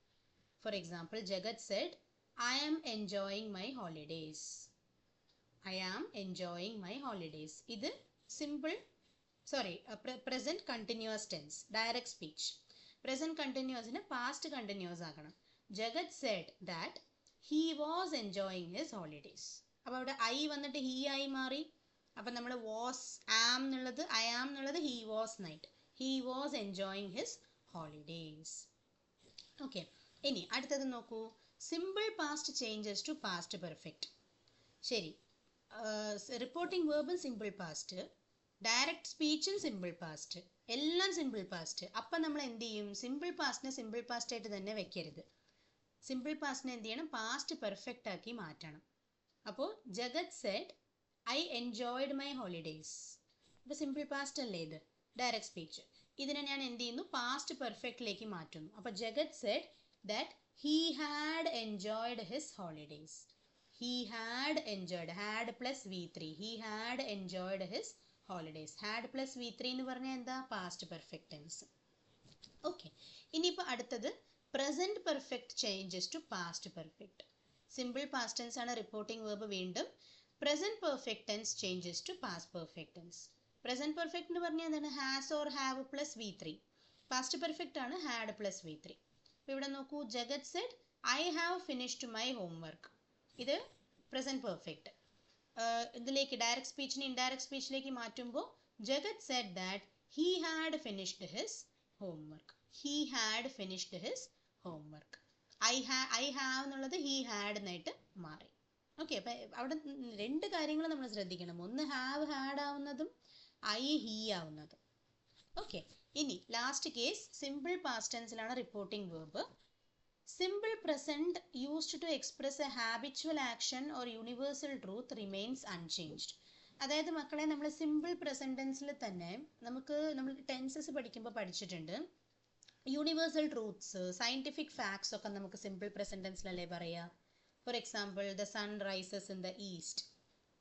For example, Jagat said I am enjoying my holidays. I am enjoying my holidays ഇത് simple present continuous tense, direct speech. Present കണ്ടിന്യൂസിന് past continuous ആക്കണം. Jagat said that he was enjoying his holidays. അപ്പോൾ അവിടെ I വന്നിട്ട് he ആയി മാറി. അപ്പം നമ്മൾ വാസ്, ആം എന്നുള്ളത് ഐ ആം എന്നുള്ളത് he was night. He was enjoying his holidays. Okay, ഇനി അടുത്തത് നോക്കൂ. Simple past changes to past perfect. ശരി, റിപ്പോർട്ടിംഗ് വേർബും സിമ്പിൾ പാസ്റ്റ്, ഡയറക്റ്റ് സ്പീച്ചും സിമ്പിൾ പാസ്റ്റ്, എല്ലാം സിമ്പിൾ പാസ്റ്റ്. അപ്പം നമ്മൾ എന്ത് ചെയ്യും? സിമ്പിൾ പാസ്റ്റിനെ സിമ്പിൾ പാസ്റ്റ് ആയിട്ട് തന്നെ വെക്കരുത്. സിമ്പിൾ പാസ്റ്റിനെ എന്ത് ചെയ്യണം? പാസ്റ്റ് പെർഫെക്റ്റ് ആക്കി മാറ്റണം. അപ്പോൾ Jagat said I enjoyed my holidays. അപ്പോൾ സിമ്പിൾ പാസ്റ്റ് അല്ലേ ഇത്, ഡയറക്റ്റ് സ്പീച്ച്. ഇതിനെ ഞാൻ എന്ത് ചെയ്യുന്നു? പാസ്റ്റ് പെർഫെക്റ്റിലേക്ക് മാറ്റുന്നു. അപ്പോൾ Jagat said that he had enjoyed his holidays. He had enjoyed, had plus V3. He had enjoyed his holidays. Had plus V3 എന്ന് പറഞ്ഞാൽ എന്താ? Past perfect tense. ഓക്കെ, ഇനിയിപ്പോൾ അടുത്തത് present perfect changes to past perfect. Simple past tense ആണ് reporting verb. വീണ്ടും present perfect tense changes to past perfect tense. Present perfect എന്ന് പറഞ്ഞാൽ എന്താണ്? Has or have plus V3. Past perfect ആണ് had plus V3. ഇവിടെ നോക്കൂ, Jagat said I have finished my homework. ഇത് present perfect. ഇതിലേക്ക് ഡയറക്റ്റ് സ്പീച്ചിനെ ഇൻഡയറക്റ്റ് സ്പീച്ചിലേക്ക് മാറ്റുമ്പോൾ Jagat said that he had finished his homework. He had finished his homework. I have എന്നുള്ളത് he had എന്നായിട്ട് മാറി. ഓക്കെ, അപ്പം അവിടെ രണ്ട് കാര്യങ്ങൾ നമ്മൾ ശ്രദ്ധിക്കണം. ഒന്ന് ഹാവ് ഹാഡ് ആവുന്നതും ഹി ആവുന്നതും. ഓക്കെ, ഇനി ലാസ്റ്റ് കേസ് സിമ്പിൾ പാസ്റ്റ് ടെൻസിലാണ് reporting verb. Simple present used to express a habitual action or universal truth remains unchanged. അതായത് മക്കളെ, നമ്മൾ സിമ്പിൾ പ്രസന്റ് ടെൻസിൽ തന്നെ നമ്മൾ ടെൻസസ് പഠിക്കുമ്പോൾ പഠിച്ചിട്ടുണ്ട്. യൂണിവേഴ്സൽ ട്രൂത്ത്സ്, സയന്റിഫിക് ഫാക്ട്സ് ഒക്കെ നമുക്ക് സിമ്പിൾ പ്രസന്റ് ടെൻസിലല്ലേ പറയാ. For example, the sun rises in the east,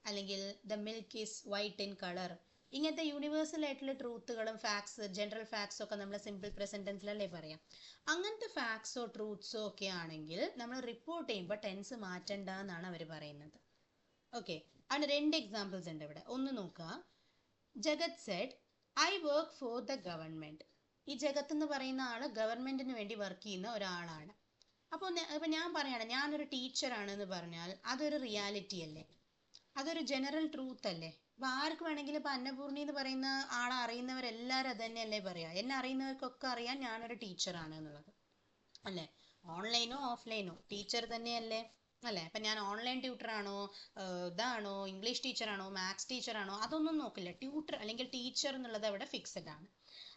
അല്ലെങ്കിൽ the milk is white in colour. ഇങ്ങനത്തെ യൂണിവേഴ്സൽ ആയിട്ടുള്ള ട്രൂത്തുകളും ഫാക്ട്സ്, ജനറൽ ഫാക്ട്സ് ഒക്കെ നമ്മൾ സിമ്പിൾ പ്രസന്റ് ടെൻസിലല്ലേ പറയാം. അങ്ങനത്തെ ഫാക്ട്സോ ട്രൂത്ത്സോ ഒക്കെ ആണെങ്കിൽ നമ്മൾ റിപ്പോർട്ട് ചെയ്യുമ്പോൾ ടെൻസ് മാറ്റണ്ട എന്നാണ് അവർ പറയുന്നത്. ഓക്കെ, അതിന് രണ്ട് എക്സാമ്പിൾസ് ഉണ്ട് ഇവിടെ. ഒന്ന് നോക്കുക. Jagat said I work for the government. ഈ ജഗത്ത് എന്ന് പറയുന്ന ആള് ഗവൺമെന്റിന് വേണ്ടി വർക്ക് ചെയ്യുന്ന ഒരാളാണ്. അപ്പോൾ ഞാൻ പറയാണ് ഞാനൊരു ടീച്ചറാണ് എന്ന് പറഞ്ഞാൽ അതൊരു റിയാലിറ്റി അല്ലേ, അതൊരു ജനറൽ ട്രൂത്ത് അല്ലേ. അപ്പോൾ ആർക്ക് വേണമെങ്കിലും ഇപ്പോൾ അന്നപൂർണി എന്ന് പറയുന്ന ആളെ അറിയുന്നവരെല്ലാവരും അത് തന്നെയല്ലേ പറയാ. എന്നെ അറിയുന്നവർക്കൊക്കെ അറിയാൻ ഞാനൊരു ടീച്ചറാണ് എന്നുള്ളത് അല്ലേ. ഓൺലൈനോ ഓഫ്ലൈനോ ടീച്ചർ തന്നെയല്ലേ അല്ലേ. അപ്പം ഞാൻ ഓൺലൈൻ ട്യൂട്ടറാണോ, ഇതാണോ, ഇംഗ്ലീഷ് ടീച്ചറാണോ, മാത്സ് ടീച്ചറാണോ, അതൊന്നും നോക്കില്ല. ട്യൂട്ടർ അല്ലെങ്കിൽ ടീച്ചർ എന്നുള്ളത് അവിടെ ഫിക്സഡ് ആണ്.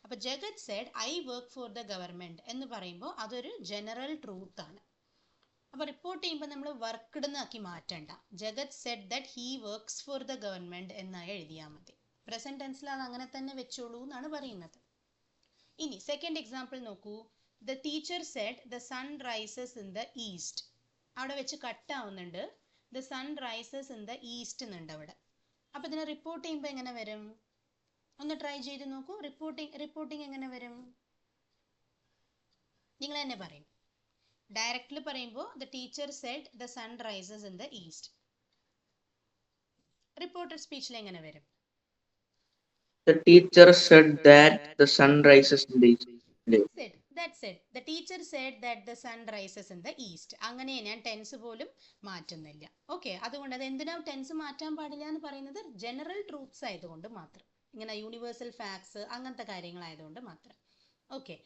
അപ്പോൾ Jagat said I work for the government എന്ന് പറയുമ്പോൾ അതൊരു ജനറൽ ട്രൂത്ത് ആണ്. അപ്പോൾ റിപ്പോർട്ട് ചെയ്യുമ്പോൾ നമ്മൾ വർക്ക്ഡ് എന്നാക്കി മാറ്റണ്ട. Jagat said that he works for the government എന്നായി എഴുതിയാൽ മതി. പ്രസന്റ് ടെൻസിൽ അത് അങ്ങനെ തന്നെ വെച്ചോളൂ എന്നാണ് പറയുന്നത്. ഇനി സെക്കൻഡ് എക്സാമ്പിൾ നോക്കൂ. The teacher said the sun rises in the east. അവിടെ വെച്ച് കട്ട് ആവുന്നുണ്ട്. The sun rises in the east എന്നുണ്ട് അവിടെ. അപ്പോൾ ഇതിനെ റിപ്പോർട്ട് ചെയ്യുമ്പോൾ എങ്ങനെ വരും? ഒന്ന് ട്രൈ ചെയ്ത് നോക്കൂ. റിപ്പോർട്ടിംഗ് എങ്ങനെ വരും? നിങ്ങൾ തന്നെ പറയും. ഡയറക്റ്റിൽ പറയുമ്പോൾ the teacher said the sun rises in the east. Reported സ്പീച്ചിൽ എങ്ങനെ വരും? The teacher said that the sun rises in the east. That's it. The teacher said that the sun rises in the east. അങ്ങനെ ഞാൻ tense പോലും മാറ്റുന്നില്ല. Okay, അതുകൊണ്ട് അത് എന്തിനാ tense മാറ്റാൻ പാടില്ല എന്ന് പറയുന്നത് ജനറൽ ട്രൂത്ത്സ് ആയതുകൊണ്ട് മാത്രം, ഇങ്ങനെ യൂണിവേഴ്സൽ ഫാക്ട്സ് അങ്ങനത്തെ കാര്യങ്ങളായതുകൊണ്ട് മാത്രം. ഓക്കെ,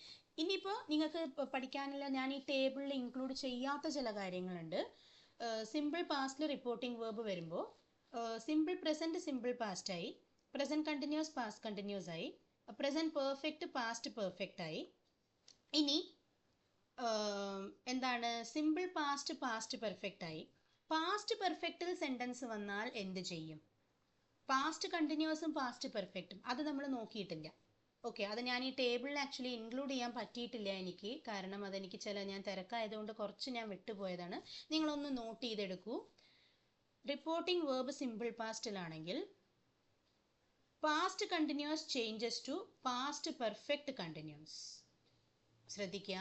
ഇനിയിപ്പോൾ നിങ്ങൾക്ക് പഠിക്കാനുള്ള ഞാൻ ഈ ടേബിളിൽ ഇൻക്ലൂഡ് ചെയ്യാത്ത ചില കാര്യങ്ങളുണ്ട്. സിമ്പിൾ പാസ്റ്റിൽ റിപ്പോർട്ടിംഗ് വേർബ് വരുമ്പോൾ സിമ്പിൾ പ്രസൻറ്റ് സിമ്പിൾ പാസ്റ്റ് ആയി, പ്രസൻറ്റ് കണ്ടിന്യൂസ് പാസ്റ്റ് കണ്ടിന്യൂസ് ആയി, പ്രസൻറ്റ് പെർഫെക്റ്റ് പാസ്റ്റ് പെർഫെക്റ്റ് ആയി. ഇനി എന്താണ് സിമ്പിൾ പാസ്റ്റ് പാസ്റ്റ് പെർഫെക്റ്റ് ആയി. പാസ്റ്റ് പെർഫെക്റ്റിൽ സെൻറ്റൻസ് വന്നാൽ എന്ത് ചെയ്യും? പാസ്റ്റ് കണ്ടിന്യൂസും പാസ്റ്റ് പെർഫെക്റ്റും അത് നമ്മൾ നോക്കിയിട്ടില്ല. ഓക്കെ, അത് ഞാൻ ഈ ടേബിളിൽ ആക്ച്വലി ഇൻക്ലൂഡ് ചെയ്യാൻ പറ്റിയിട്ടില്ല എനിക്ക്, കാരണം അതെനിക്ക് ഞാൻ തിരക്കായതുകൊണ്ട് കുറച്ച് ഞാൻ വിട്ടുപോയതാണ്. നിങ്ങളൊന്ന് നോട്ട് ചെയ്തെടുക്കൂ. റിപ്പോർട്ടിംഗ് വേർബ് സിമ്പിൾ പാസ്റ്റിലാണെങ്കിൽ past continuous changes to past perfect continuous. ശ്രദ്ധിക്കുക,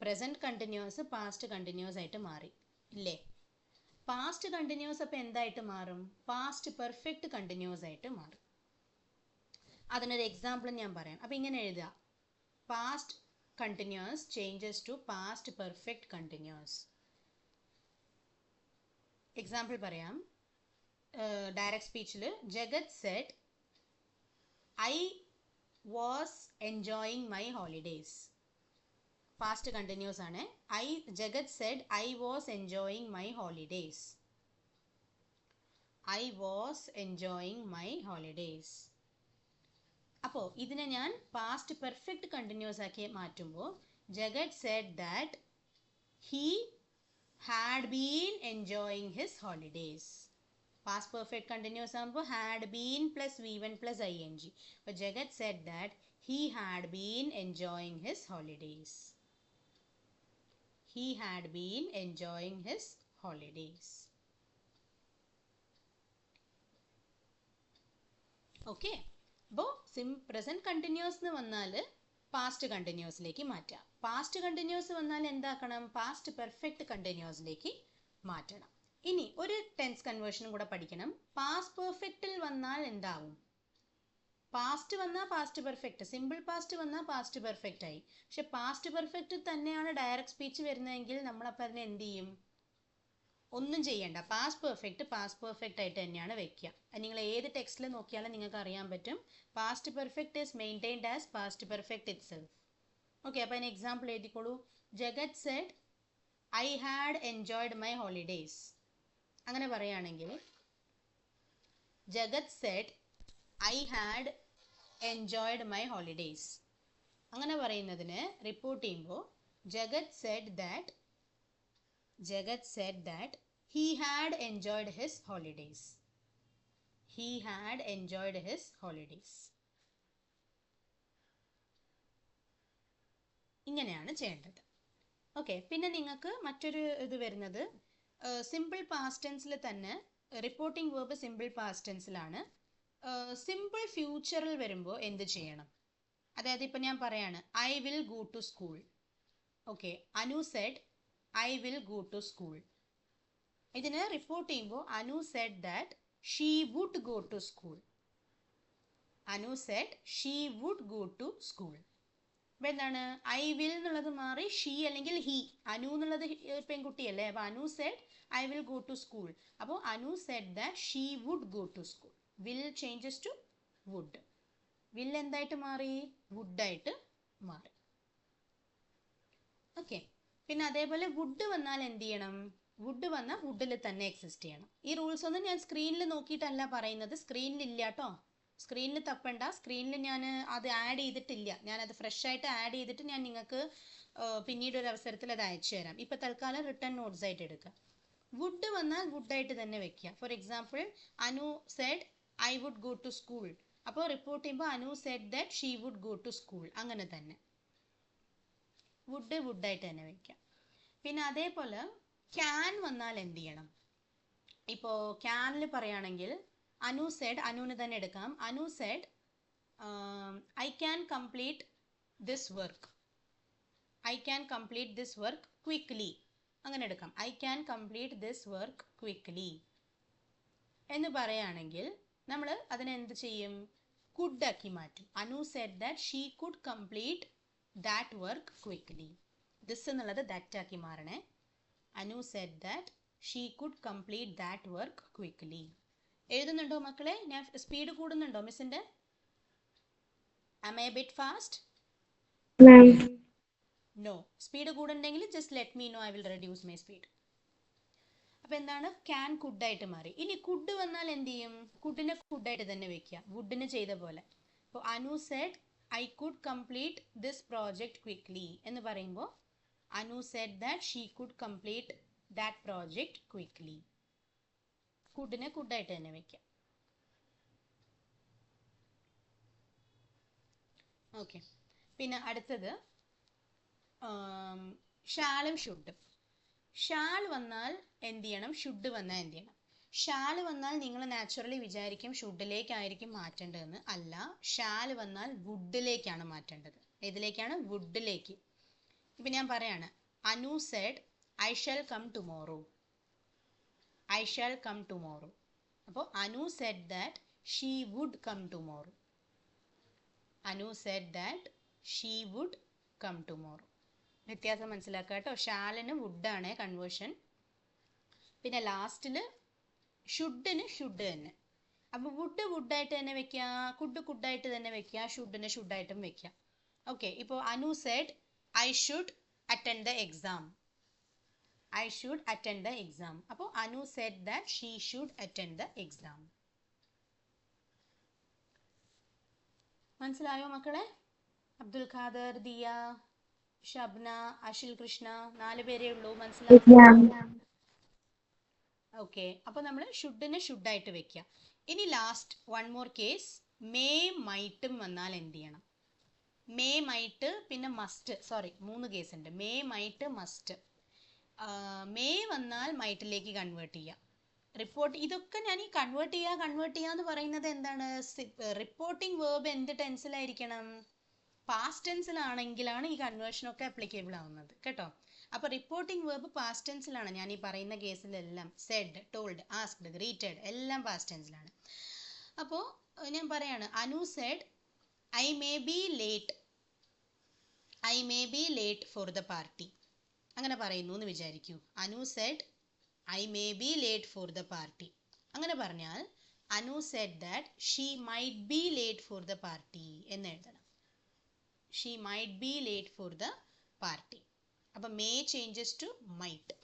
പ്രസൻറ്റ് കണ്ടിന്യൂസ് പാസ്റ്റ് കണ്ടിന്യൂസ് ആയിട്ട് മാറി ഇല്ലേ? പാസ്റ്റ് കണ്ടിന്യൂസ് അപ്പോൾ എന്തായിട്ട് മാറും? പാസ്റ്റ് പെർഫെക്റ്റ് കണ്ടിന്യൂസ് ആയിട്ട് മാറും. അതിനൊരു എക്സാമ്പിൾ ഞാൻ പറയാം. അപ്പോൾ ഇങ്ങനെ എഴുതുക, past continuous changes to past perfect continuous. Example പറയാം. ഡയറക്റ്റ് സ്പീച്ചിൽ Jagat said I was enjoying my holidays. Past continuous ആണ്. Jagat said I was enjoying my holidays. I was enjoying my holidays. അപ്പോൾ ഇതിനെ ഞാൻ പാസ്റ്റ് പെർഫെക്റ്റ് കണ്ടിന്യൂസ് ആക്കി മാറ്റുമ്പോൾ Jagat said that he had been enjoying his holidays. Past perfect continuous ആകുമ്പോൾ had been plus V1 plus ING. അപ്പോൾ Jagat said that he had been enjoying his holidays. He had been enjoying his holidays. Okay. അപ്പോൾ present continuous എന്ന് വന്നാൽ past കണ്ടിന്യൂസിലേക്ക് മാറ്റാം. Past continuous വന്നാൽ എന്താക്കണം? Past perfect കണ്ടിന്യൂസിലേക്ക് മാറ്റണം. ഇനി ഒരു ടെൻസ് കൺവേർഷനും കൂടെ പഠിക്കണം. പാസ്റ്റ് പെർഫെക്റ്റിൽ വന്നാൽ എന്താവും? പാസ്റ്റ് വന്നാൽ പാസ്റ്റ് പെർഫെക്റ്റ്, സിമ്പിൾ പാസ്റ്റ് വന്നാൽ പാസ്റ്റ് പെർഫെക്റ്റ് ആയി. പക്ഷെ പാസ്റ്റ് പെർഫെക്റ്റ് തന്നെയാണ് ഡയറക്റ്റ് സ്പീച്ച് വരുന്നതെങ്കിൽ നമ്മളപ്പോൾ അതിനെ എന്ത് ചെയ്യും? ഒന്നും ചെയ്യണ്ട, പാസ്റ്റ് പെർഫെക്റ്റ് ആയിട്ട് തന്നെയാണ് വെക്കുക. നിങ്ങൾ ഏത് ടെക്സ്റ്റിൽ നോക്കിയാലും നിങ്ങൾക്ക് അറിയാൻ പറ്റും past perfect is maintained as past perfect itself. Okay, അപ്പോൾ അതിന് എക്സാമ്പിൾ എഴുതിക്കോളൂ. Jagat said I had enjoyed my holidays. അങ്ങനെ പറയുകയാണെങ്കിൽ Jagat said I had enjoyed my holidays. അങ്ങനെ പറയുന്നതിന് റിപ്പോർട്ട് ചെയ്യുമ്പോൾ Jagat said that he had enjoyed his holidays. He had enjoyed his holidays. ഇങ്ങനെയാണ് ചെയ്യേണ്ടത്. ഓക്കെ, പിന്നെ നിങ്ങൾക്ക് മറ്റൊരു ഇത് വരുന്നത് സിമ്പിൾ പാസ്റ്റ് ടെൻസിൽ തന്നെ റിപ്പോർട്ടിംഗ് വേർബ് സിമ്പിൾ പാസ്റ്റ് ടെൻസിലാണ്. സിമ്പിൾ ഫ്യൂച്ചറിൽ വരുമ്പോൾ എന്ത് ചെയ്യണം? അതായത് ഇപ്പം ഞാൻ പറയാണ് I will go to school. Okay, Anu said I will go to school. ഇതിന് റിപ്പോർട്ട് ചെയ്യുമ്പോൾ Anu said that she would go to school. Anu said she would go to school. അപ്പോൾ എന്താണ്? ഐ വിൽ എന്നുള്ളത് മാറി ഷീ അല്ലെങ്കിൽ ഹി. അനു എന്നുള്ളത് പെൺകുട്ടിയല്ലേ, അപ്പോൾ Anu said I will go to school. അപ്പോൾ Anu said that she would go to school. Will changes to would. Will എന്തായിട്ട് മാറി? വുഡായിട്ട് മാറി. ഓക്കെ, പിന്നെ അതേപോലെ വുഡ് വന്നാൽ എന്ത് ചെയ്യണം? വുഡ് വന്നാൽ വുഡിൽ തന്നെ എക്സിസ്റ്റ് ചെയ്യണം. ഈ റൂൾസ് ഒന്നും ഞാൻ സ്ക്രീനിൽ നോക്കിയിട്ടല്ല പറയുന്നത്. സ്ക്രീനിൽ ഇല്ല കേട്ടോ, സ്ക്രീനിൽ തപ്പണ്ട. സ്ക്രീനിൽ ഞാൻ അത് ആഡ് ചെയ്തിട്ടില്ല. ഞാനത് ഫ്രഷ് ആയിട്ട് ആഡ് ചെയ്തിട്ട് ഞാൻ നിങ്ങൾക്ക് പിന്നീട് ഒരു അവസരത്തിൽ അത് അയച്ചു തരാം. ഇപ്പം തൽക്കാലം റിട്ടേൺ നോട്ട്സ് ആയിട്ട് എടുക്കുക. വുഡ് വന്നാൽ വുഡായിട്ട് തന്നെ വെക്കുക. For example Anu said I would go to school. അപ്പോൾ റിപ്പോർട്ട് ചെയ്യുമ്പോൾ Anu said that she would go to school. അങ്ങനെ തന്നെ വുഡായിട്ട് തന്നെ വെക്കുക. പിന്നെ അതേപോലെ ക്യാൻ വന്നാൽ എന്ത് ചെയ്യണം? ഇപ്പോൾ ക്യാനിൽ പറയുകയാണെങ്കിൽ അനു സെഡ്, അനുവിന് തന്നെ എടുക്കാം. Anu said I can complete this work. I can complete this work quickly. അങ്ങനെ എടുക്കാം. I can complete this work quickly എന്ന് പറയുകയാണെങ്കിൽ നമ്മൾ അതിനെ എന്ത് ചെയ്യും? could ആക്കി മാറ്റും. Anu said that she could complete that work quickly. this എന്നുള്ളത് that ആക്കി മാറണേ. Anu said that she could complete that work quickly. എഴുതുന്നുണ്ടോ മക്കളെ? ഞാൻ സ്പീഡ് കൂടുന്നുണ്ടോ മിസ്സിന്റെ? Am I a bit fast? Ma'am. No. Speed കൂടുണ്ടെങ്കിൽ just let me know, I will reduce my speed. അപ്പോൾ എന്താണ്? ക്യാൻ കുഡ് ആയിട്ട് മാറി. ഇനി കുഡ് വന്നാൽ എന്ത് ചെയ്യും? കുഡിനെ കുഡായിട്ട് തന്നെ വെക്കുക, വുഡിന് ചെയ്ത പോലെ. അപ്പോൾ Anu said I could complete this project quickly എന്ന് പറയുമ്പോൾ Anu said that she could complete that project quickly. കുഡിനെ കുഡായിട്ട് തന്നെ വെക്കുക. ഓക്കെ. പിന്നെ അടുത്തത് ഷാളും ഷുഡും. ഷാൾ വന്നാൽ എന്ത് ചെയ്യണം? ഷുഡ് വന്നാൽ എന്ത് ചെയ്യണം? ഷാൾ വന്നാൽ നിങ്ങൾ നാച്ചുറലി വിചാരിക്കും ഷുഡിലേക്കായിരിക്കും മാറ്റേണ്ടതെന്ന്. അല്ല, ഷാൾ വന്നാൽ വുഡിലേക്കാണ് മാറ്റേണ്ടത്. ഏതിലേക്കാണ്? വുഡിലേക്ക്. ഇപ്പം ഞാൻ പറയാണ്, Anu said I shall come tomorrow. I shall come tomorrow. അപ്പോൾ Anu said that she would come tomorrow. Anu said that she would come tomorrow. വ്യത്യാസം മനസ്സിലാക്കുക കേട്ടോ. ഷാലിന് വുഡാണ് കൺവേർഷൻ. പിന്നെ ലാസ്റ്റിൽ ഷുഡിന് ഷുഡ് തന്നെ. അപ്പോൾ വുഡ് വുഡായിട്ട് തന്നെ വെക്കുക, കുഡ് കുഡായിട്ട് തന്നെ വെക്കുക, ഷുഡിന് ഷുഡായിട്ടും വെക്കുക. ഓക്കെ. ഇപ്പോൾ Anu said I should attend the exam. I should attend the exam. അപ്പോൾ Anu said that she should attend the exam. മനസ്സിലായോ മക്കളെ? അബ്ദുൽ ഖാദർ, ദിയ, ഷബ്ന, അഷിൽ കൃഷ്ണ, 4 പേരേ ഉള്ളൂ. മനസ്സിലാവുന്നുണ്ടോ? ഓക്കെ. അപ്പോൾ നമ്മൾ ഷുഡിനെ ഷുഡായിട്ട് വെക്കുക. ഇനി last one more case, may മൈറ്റും വന്നാൽ എന്ത് ചെയ്യണം? മേ മൈറ്റ് പിന്നെ മസ്റ്റ്. സോറി, 3 കേസ് ഉണ്ട്. May might must. മേ വന്നാൽ മൈറ്റിലേക്ക് കൺവേർട്ട് ചെയ്യുക. റിപ്പോർട്ട് ഇതൊക്കെ ഞാൻ ഈ കൺവേർട്ട് ചെയ്യുക എന്ന് പറയുന്നത് എന്താണ്? റിപ്പോർട്ടിംഗ് വേർബ് എന്ത് ടെൻസിലായിരിക്കണം? പാസ്റ്റ് ടെൻസിലാണെങ്കിലാണ് ഈ കൺവേർഷനൊക്കെ അപ്ലിക്കബിൾ ആവുന്നത് കേട്ടോ. അപ്പോൾ റിപ്പോർട്ടിംഗ് വേർബ് പാസ്റ്റ് ടെൻസിലാണ്. ഞാൻ ഈ പറയുന്ന കേസിലെല്ലാം സെഡ്, ടോൾഡ്, ആസ്ക്ഡ്, ഗ്രീറ്റഡ് എല്ലാം പാസ്റ്റ് ടെൻസിലാണ്. അപ്പോൾ ഞാൻ പറയാണ്, Anu said I may be late. I may be late for the party. അങ്ങനെ പറയുന്നു എന്ന് വിചാരിക്കൂ. Anu said I may be late for the party. അങ്ങനെ പറഞ്ഞാൽ Anu said that she might be late for the party എന്ന് എഴുതണം. She might be late for the party. അപ്പം may changes to might.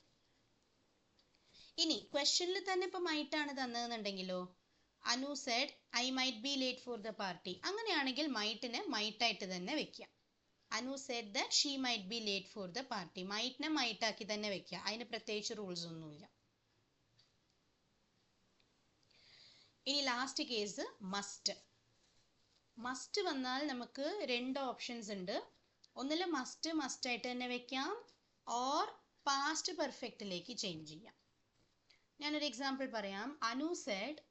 ഇനി ക്വസ്റ്റ്യനിൽ തന്നെ ഇപ്പം മൈറ്റാണ് തന്നതെന്നുണ്ടെങ്കിലോ, Anu said I might be late for the party. അങ്ങനെയാണെങ്കിൽ മൈറ്റിനെ മൈറ്റായിട്ട് തന്നെ വെക്കുക. Anu said that she might be late for the party. മൈറ്റിനെ മൈറ്റാക്കി തന്നെ വെക്കുക. അതിന് പ്രത്യേകിച്ച് റൂൾസ് ഒന്നുമില്ല. ഇനി ലാസ്റ്റ് കേസ് മസ്റ്റ്. മസ്റ്റ് വന്നാൽ നമുക്ക് 2 ഓപ്ഷൻസ് ഉണ്ട്. ഒന്നിൽ മസ്റ്റ് ആയിട്ട് തന്നെ വെക്കാം, ഓർ പാസ്റ്റ് പെർഫെക്റ്റിലേക്ക് ചേഞ്ച് ചെയ്യാം. ഞാനൊരു എക്സാമ്പിൾ പറയാം. Anu said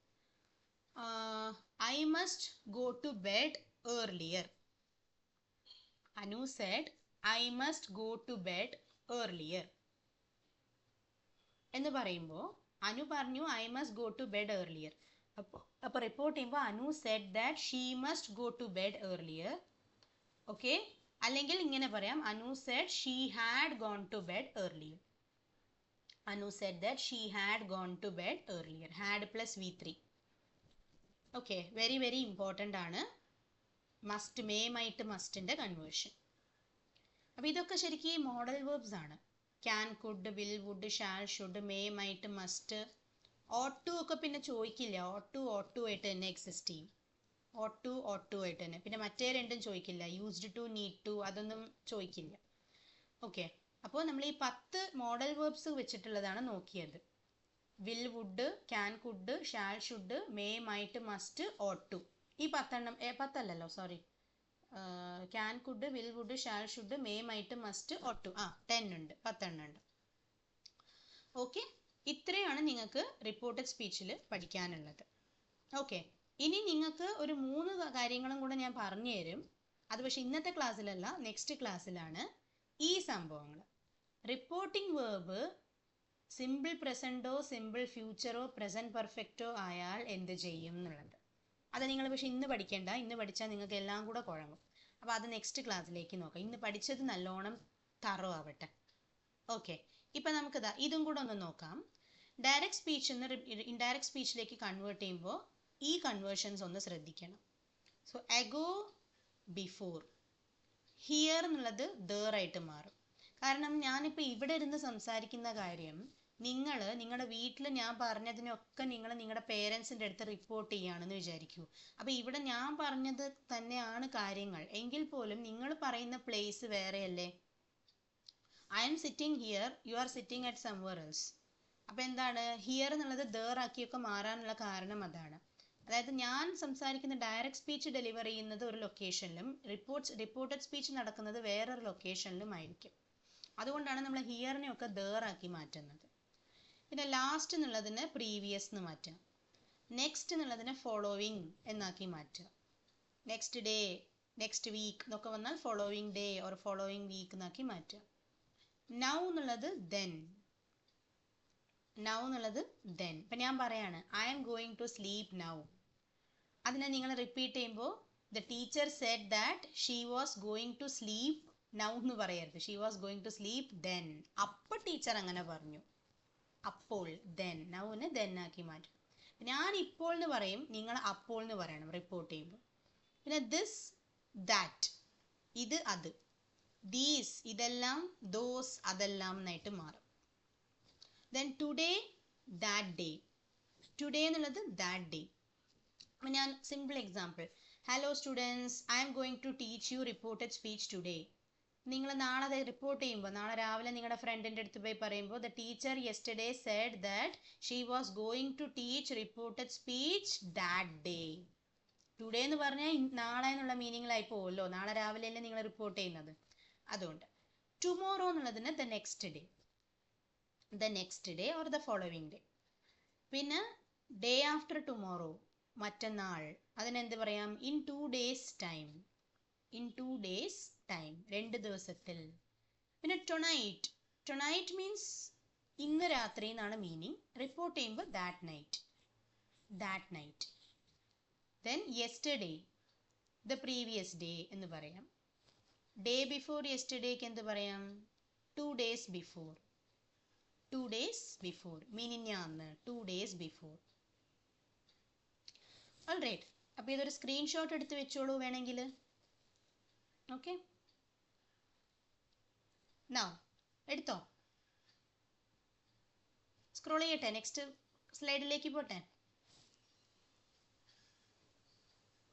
I must go to bed earlier. Anu said I must go to bed earlier എന്ന് പറയുമ്പോൾ അനു പറഞ്ഞു I must go to bed earlier. അപ്പോൾ റിപ്പോർട്ട് ചെയ്യുമ്പോൾ Anu said that she must go to bed earlier. Okay. അല്ലെങ്കിൽ ഇങ്ങനെ പറയാം, Anu said she had gone to bed earlier. Anu said that she had gone to bed earlier. Had plus V3. Okay. Very very important ആണ് must, may might മസ്റ്റിൻ്റെ conversion. അപ്പോൾ ഇതൊക്കെ ശരിക്കും modal verbs ആണ്. Can, could, will, would, shall, should, may might must. Ought to ഒക്കെ പിന്നെ ചോദിക്കില്ല. Ought to ആയിട്ട് തന്നെ എക്സിസ്റ്റ് ചെയ്യും. ഓട്ട് ടു ആയിട്ട് തന്നെ. പിന്നെ മറ്റേ 2ഉം ചോദിക്കില്ല. യൂസ്ഡ് ടു, നീഡ് ടു അതൊന്നും ചോദിക്കില്ല. ഓക്കെ. അപ്പോൾ നമ്മൾ ഈ 10 മോഡൽ വേർബ്സ് വെച്ചിട്ടുള്ളതാണ് നോക്കിയത്. Will, would, can, could, shall, should, may might must, ought to. ഈ 10 10 sorry, can, could, will, would, shall, should, may might must, ought to. 10 ഉണ്ട്, 10 ഉണ്ട്. ഓക്കെ. ഇത്രയാണ് നിങ്ങൾക്ക് റിപ്പോർട്ടഡ് സ്പീച്ചിൽ പഠിക്കാനുള്ളത്. ഓക്കെ. ഇനി നിങ്ങൾക്ക് ഒരു 3 കാര്യങ്ങളും കൂടെ ഞാൻ പറഞ്ഞു തരും. അത് പക്ഷെ ഇന്നത്തെ ക്ലാസ്സിലല്ല, നെക്സ്റ്റ് ക്ലാസ്സിലാണ്. ഈ സംഭവങ്ങൾ റിപ്പോർട്ടിംഗ് വേർബ് സിമ്പിൾ പ്രസൻറ്റോ സിമ്പിൾ ഫ്യൂച്ചറോ പ്രസൻറ്റ് പെർഫെക്റ്റോ ആയാൽ എന്ത് ചെയ്യും എന്നുള്ളത്. അത് നിങ്ങൾ പക്ഷെ ഇന്ന് പഠിക്കേണ്ട. ഇന്ന് പഠിച്ചാൽ നിങ്ങൾക്ക് എല്ലാം കൂടെ കുഴങ്ങും. അപ്പോൾ അത് നെക്സ്റ്റ് ക്ലാസ്സിലേക്ക് നോക്കാം. ഇന്ന് പഠിച്ചത് നല്ലോണം തറോ ആവട്ടെ. ഓക്കെ, ഇപ്പം നമുക്കിതാ ഇതും കൂടെ ഒന്ന് നോക്കാം. ഡയറക്റ്റ് സ്പീച്ച് എന്ന് ഇൻഡയറക്റ്റ് സ്പീച്ചിലേക്ക് കൺവേർട്ട് ചെയ്യുമ്പോൾ ഈ കൺവേർഷൻസ് ഒന്ന് ശ്രദ്ധിക്കണം. സോ അഗോ, ബിഫോർ, ഹിയർ എന്നുള്ളത് ദർ ആയിട്ട് മാറും. കാരണം ഞാനിപ്പോൾ ഇവിടെ ഇരുന്ന് സംസാരിക്കുന്ന കാര്യം നിങ്ങളുടെ വീട്ടിൽ ഞാൻ പറഞ്ഞതിനൊക്കെ നിങ്ങൾ നിങ്ങളുടെ പേരൻസിൻ്റെ അടുത്ത് റിപ്പോർട്ട് ചെയ്യുകയാണെന്ന് വിചാരിക്കൂ. അപ്പോൾ ഇവിടെ ഞാൻ പറഞ്ഞത് തന്നെയാണ് കാര്യങ്ങൾ എങ്കിൽ പോലും നിങ്ങൾ പറയുന്ന പ്ലേസ് വേറെയല്ലേ. I am sitting here, you are sitting at somewhere else. അപ്പോൾ എന്താണ് ഹിയർ എന്നുള്ളത് ദർ ആക്കിയൊക്കെ മാറാനുള്ള കാരണം അതാണ്. അതായത് ഞാൻ സംസാരിക്കുന്ന ഡയറക്റ്റ് സ്പീച്ച് ഡെലിവർ ചെയ്യുന്നത് ഒരു ലൊക്കേഷനിലും റിപ്പോർട്ടഡ് സ്പീച്ച് നടക്കുന്നത് വേറൊരു ലൊക്കേഷനിലും ആയിരിക്കും. അതുകൊണ്ടാണ് നമ്മൾ ഹിയറിനെ ഒക്കെ ദർ ആക്കി മാറ്റുന്നത്. പിന്നെ ലാസ്റ്റ് എന്നുള്ളതിന് പ്രീവിയസ് എന്ന് മാറ്റുക. നെക്സ്റ്റ് എന്നുള്ളതിനെ ഫോളോവിങ് എന്നാക്കി മാറ്റുക. നെക്സ്റ്റ് ഡേ, നെക്സ്റ്റ് വീക്ക് എന്നൊക്കെ വന്നാൽ following day or following week എന്നാക്കി മാറ്റുക. നൗ എന്നുള്ളത് ദെൻ, നൗ എന്നുള്ളത് ദെൻ. ഇപ്പം ഞാൻ പറയാണ് I'm going to sleep now. അതിനെ നിങ്ങൾ റിപ്പീറ്റ് ചെയ്യുമ്പോൾ the teacher said that she was going to sleep now എന്ന് പറയരുത്. She was going to sleep then. അപ്പോൾ ടീച്ചർ അങ്ങനെ പറഞ്ഞു. അപ്പോൾ ദെൻ, നൗവിനെ ദെൻ ആക്കി മാറ്റും. ഞാൻ ഇപ്പോൾ എന്ന് പറയും, നിങ്ങൾ അപ്പോൾ എന്ന് പറയണം റിപ്പോർട്ട് ചെയ്യുമ്പോൾ. പിന്നെ ദിസ്, ദാറ്റ്, ഇത് അത്, ദീസ് ഇതെല്ലാം, ദോസ് അതെല്ലാം എന്നായിട്ട് മാറും. Then today, that day. Today എന്നുള്ളത് ദാറ്റ് ഡേ. അപ്പം ഞാൻ simple example, hello students, I'm going to teach you reported speech today. നിങ്ങൾ നാളെ അത് റിപ്പോർട്ട് ചെയ്യുമ്പോൾ, നാളെ രാവിലെ നിങ്ങളുടെ ഫ്രണ്ടിൻ്റെ അടുത്ത് പോയി പറയുമ്പോൾ the teacher yesterday said that she was going to teach reported speech that day. Today എന്ന് പറഞ്ഞാൽ നാളെ എന്നുള്ള മീനിങ്ങിലായി പോകുമല്ലോ. നാളെ രാവിലെയല്ലേ നിങ്ങൾ റിപ്പോർട്ട് ചെയ്യുന്നത്. അതുകൊണ്ട് ടുമോറോ എന്നുള്ളതിന് the next day, the next day or the following day. പിന്നെ ഡേ ആഫ്റ്റർ ടുമോറോ, മറ്റന്നാൾ, അതിനെന്ത് പറയാം, in 2 days time. In 2 days time, 2 ദിവസത്തിൽ. പിന്നെ ടൊണൈറ്റ്, ടൊണൈറ്റ് മീൻസ് ഇന്ന് രാത്രി എന്നാണ് മീനിങ്. റിപ്പോർട്ട് ചെയ്യുമ്പോൾ that night, that night. Then yesterday, the previous day എന്ന് പറയാം. ഡേ ബിഫോർ യെസ്റ്റർഡേക്ക് എന്ത് പറയാം, 2 days ബിഫോർ. 2 days ബിഫോർ, മിനിഞ്ഞാന്ന്, 2 days ബിഫോർ. ഓൾറൈറ്റ്, അപ്പോൾ ഇതൊരു സ്ക്രീൻഷോട്ട് എടുത്ത് വെച്ചോളൂ വേണമെങ്കിൽ. ഓക്കെ, നൗ എടുത്തോ, സ്ക്രോൾ ചെയ്യട്ടെ, നെക്സ്റ്റ് സ്ലൈഡിലേക്ക് പോട്ടെ.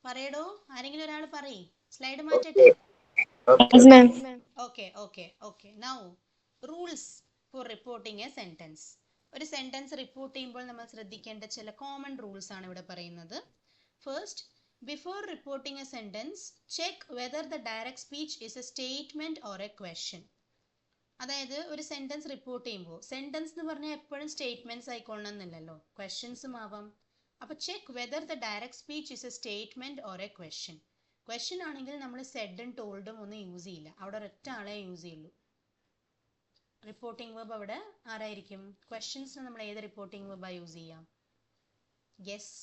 പറയടോ, ആരെങ്കിലും ഒരാൾ പറയേ, സ്ലൈഡ് മാറ്റട്ടെ. Yes, ma'am. Okay okay okay. Now rules for reporting a sentence. ഒരു സെന്റൻസ് റിപ്പോർട്ട് ചെയ്യുമ്പോൾ നമ്മൾ ശ്രദ്ധിക്കേണ്ട ചില കോമൺ റൂൾസ് ആണ് ഇവിടെ പറയുന്നത്. First, before reporting a sentence, check whether the direct speech is a statement or a question. അതായത് ഒരു സെന്റൻസ് റിപ്പോർട്ട് ചെയ്യുമ്പോൾ, സെന്റൻസ് എന്ന് പറഞ്ഞാൽ എപ്പോഴും സ്റ്റേറ്റ്മെന്റ്സ് ആയിക്കൊള്ളണമെന്നില്ലല്ലോ, ക്വസ്റ്റ്യൻസും ആവാം. അപ്പോൾ check whether the direct speech is A statement or A question. Question ആണെങ്കിൽ നമ്മൾ സെഡും ടോൾഡും ഒന്നും യൂസ് ചെയ്യില്ല, അവിടെ ഒരൊറ്റ ആളെ യൂസ് ചെയ്യുള്ളൂ. റിപ്പോർട്ടിംഗ് വെർബ് അവിടെ ആരായിരിക്കും? ക്വസ്റ്റ്യൻസിന് നമ്മൾ ഏത് റിപ്പോർട്ടിംഗ് വെർബാ യൂസ് ചെയ്യാം? യെസ്,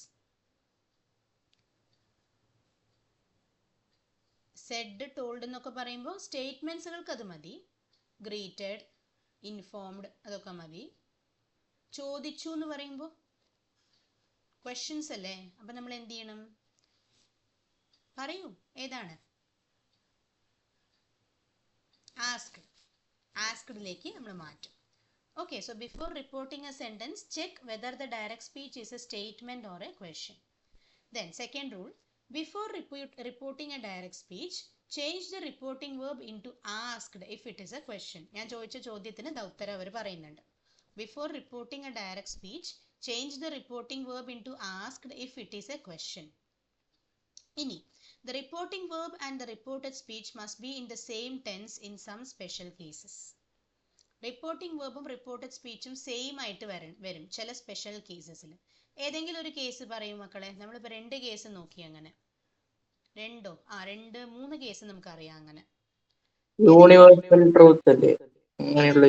സെഡ്, ടോൾഡ് എന്നൊക്കെ പറയുമ്പോൾ സ്റ്റേറ്റ്മെന്റ്സുകൾക്ക് അത് മതി. ഗ്രീറ്റഡ്, ഇൻഫോംഡ് അതൊക്കെ മതി. ചോദിച്ചു എന്ന് പറയുമ്പോൾ ക്വസ്റ്റ്യൻസ് അല്ലേ, അപ്പം നമ്മൾ എന്ത് ചെയ്യണം? പറയൂ, ഏതാണ്? ആസ്ക്ഡ്, ആസ്ക്ഡിലേക്ക് നമ്മൾ മാറ്റും. Okay, so before reporting a sentence, check whether the direct speech is A statement or A question. Then second rule, before reporting a direct speech, change the reporting verb into asked if it is a question. ഞാൻ ചോദിച്ച ചോദ്യത്തിന് ഉത്തരം അവർ പറയുന്നുണ്ട്. Before reporting a direct speech, change the reporting verb into asked if it is a question. ഇനി the reporting verb and the reported speech must be in the same tense in some special cases. Reporting വേർബും reported സ്പീച്ചും same ആയിട്ട് വരും ചില special കേസസിൽ. ഏതെങ്കിലും ഒരു case പറയും മക്കളെ. നമ്മളിപ്പോൾ 2 കേസ് നോക്കി. അങ്ങനെ 3 കേസ് നമുക്കറിയാം. അങ്ങനെ യൂണിവേഴ്സൽ ട്രൂത്ത് അല്ലേ അങ്ങനെയുള്ള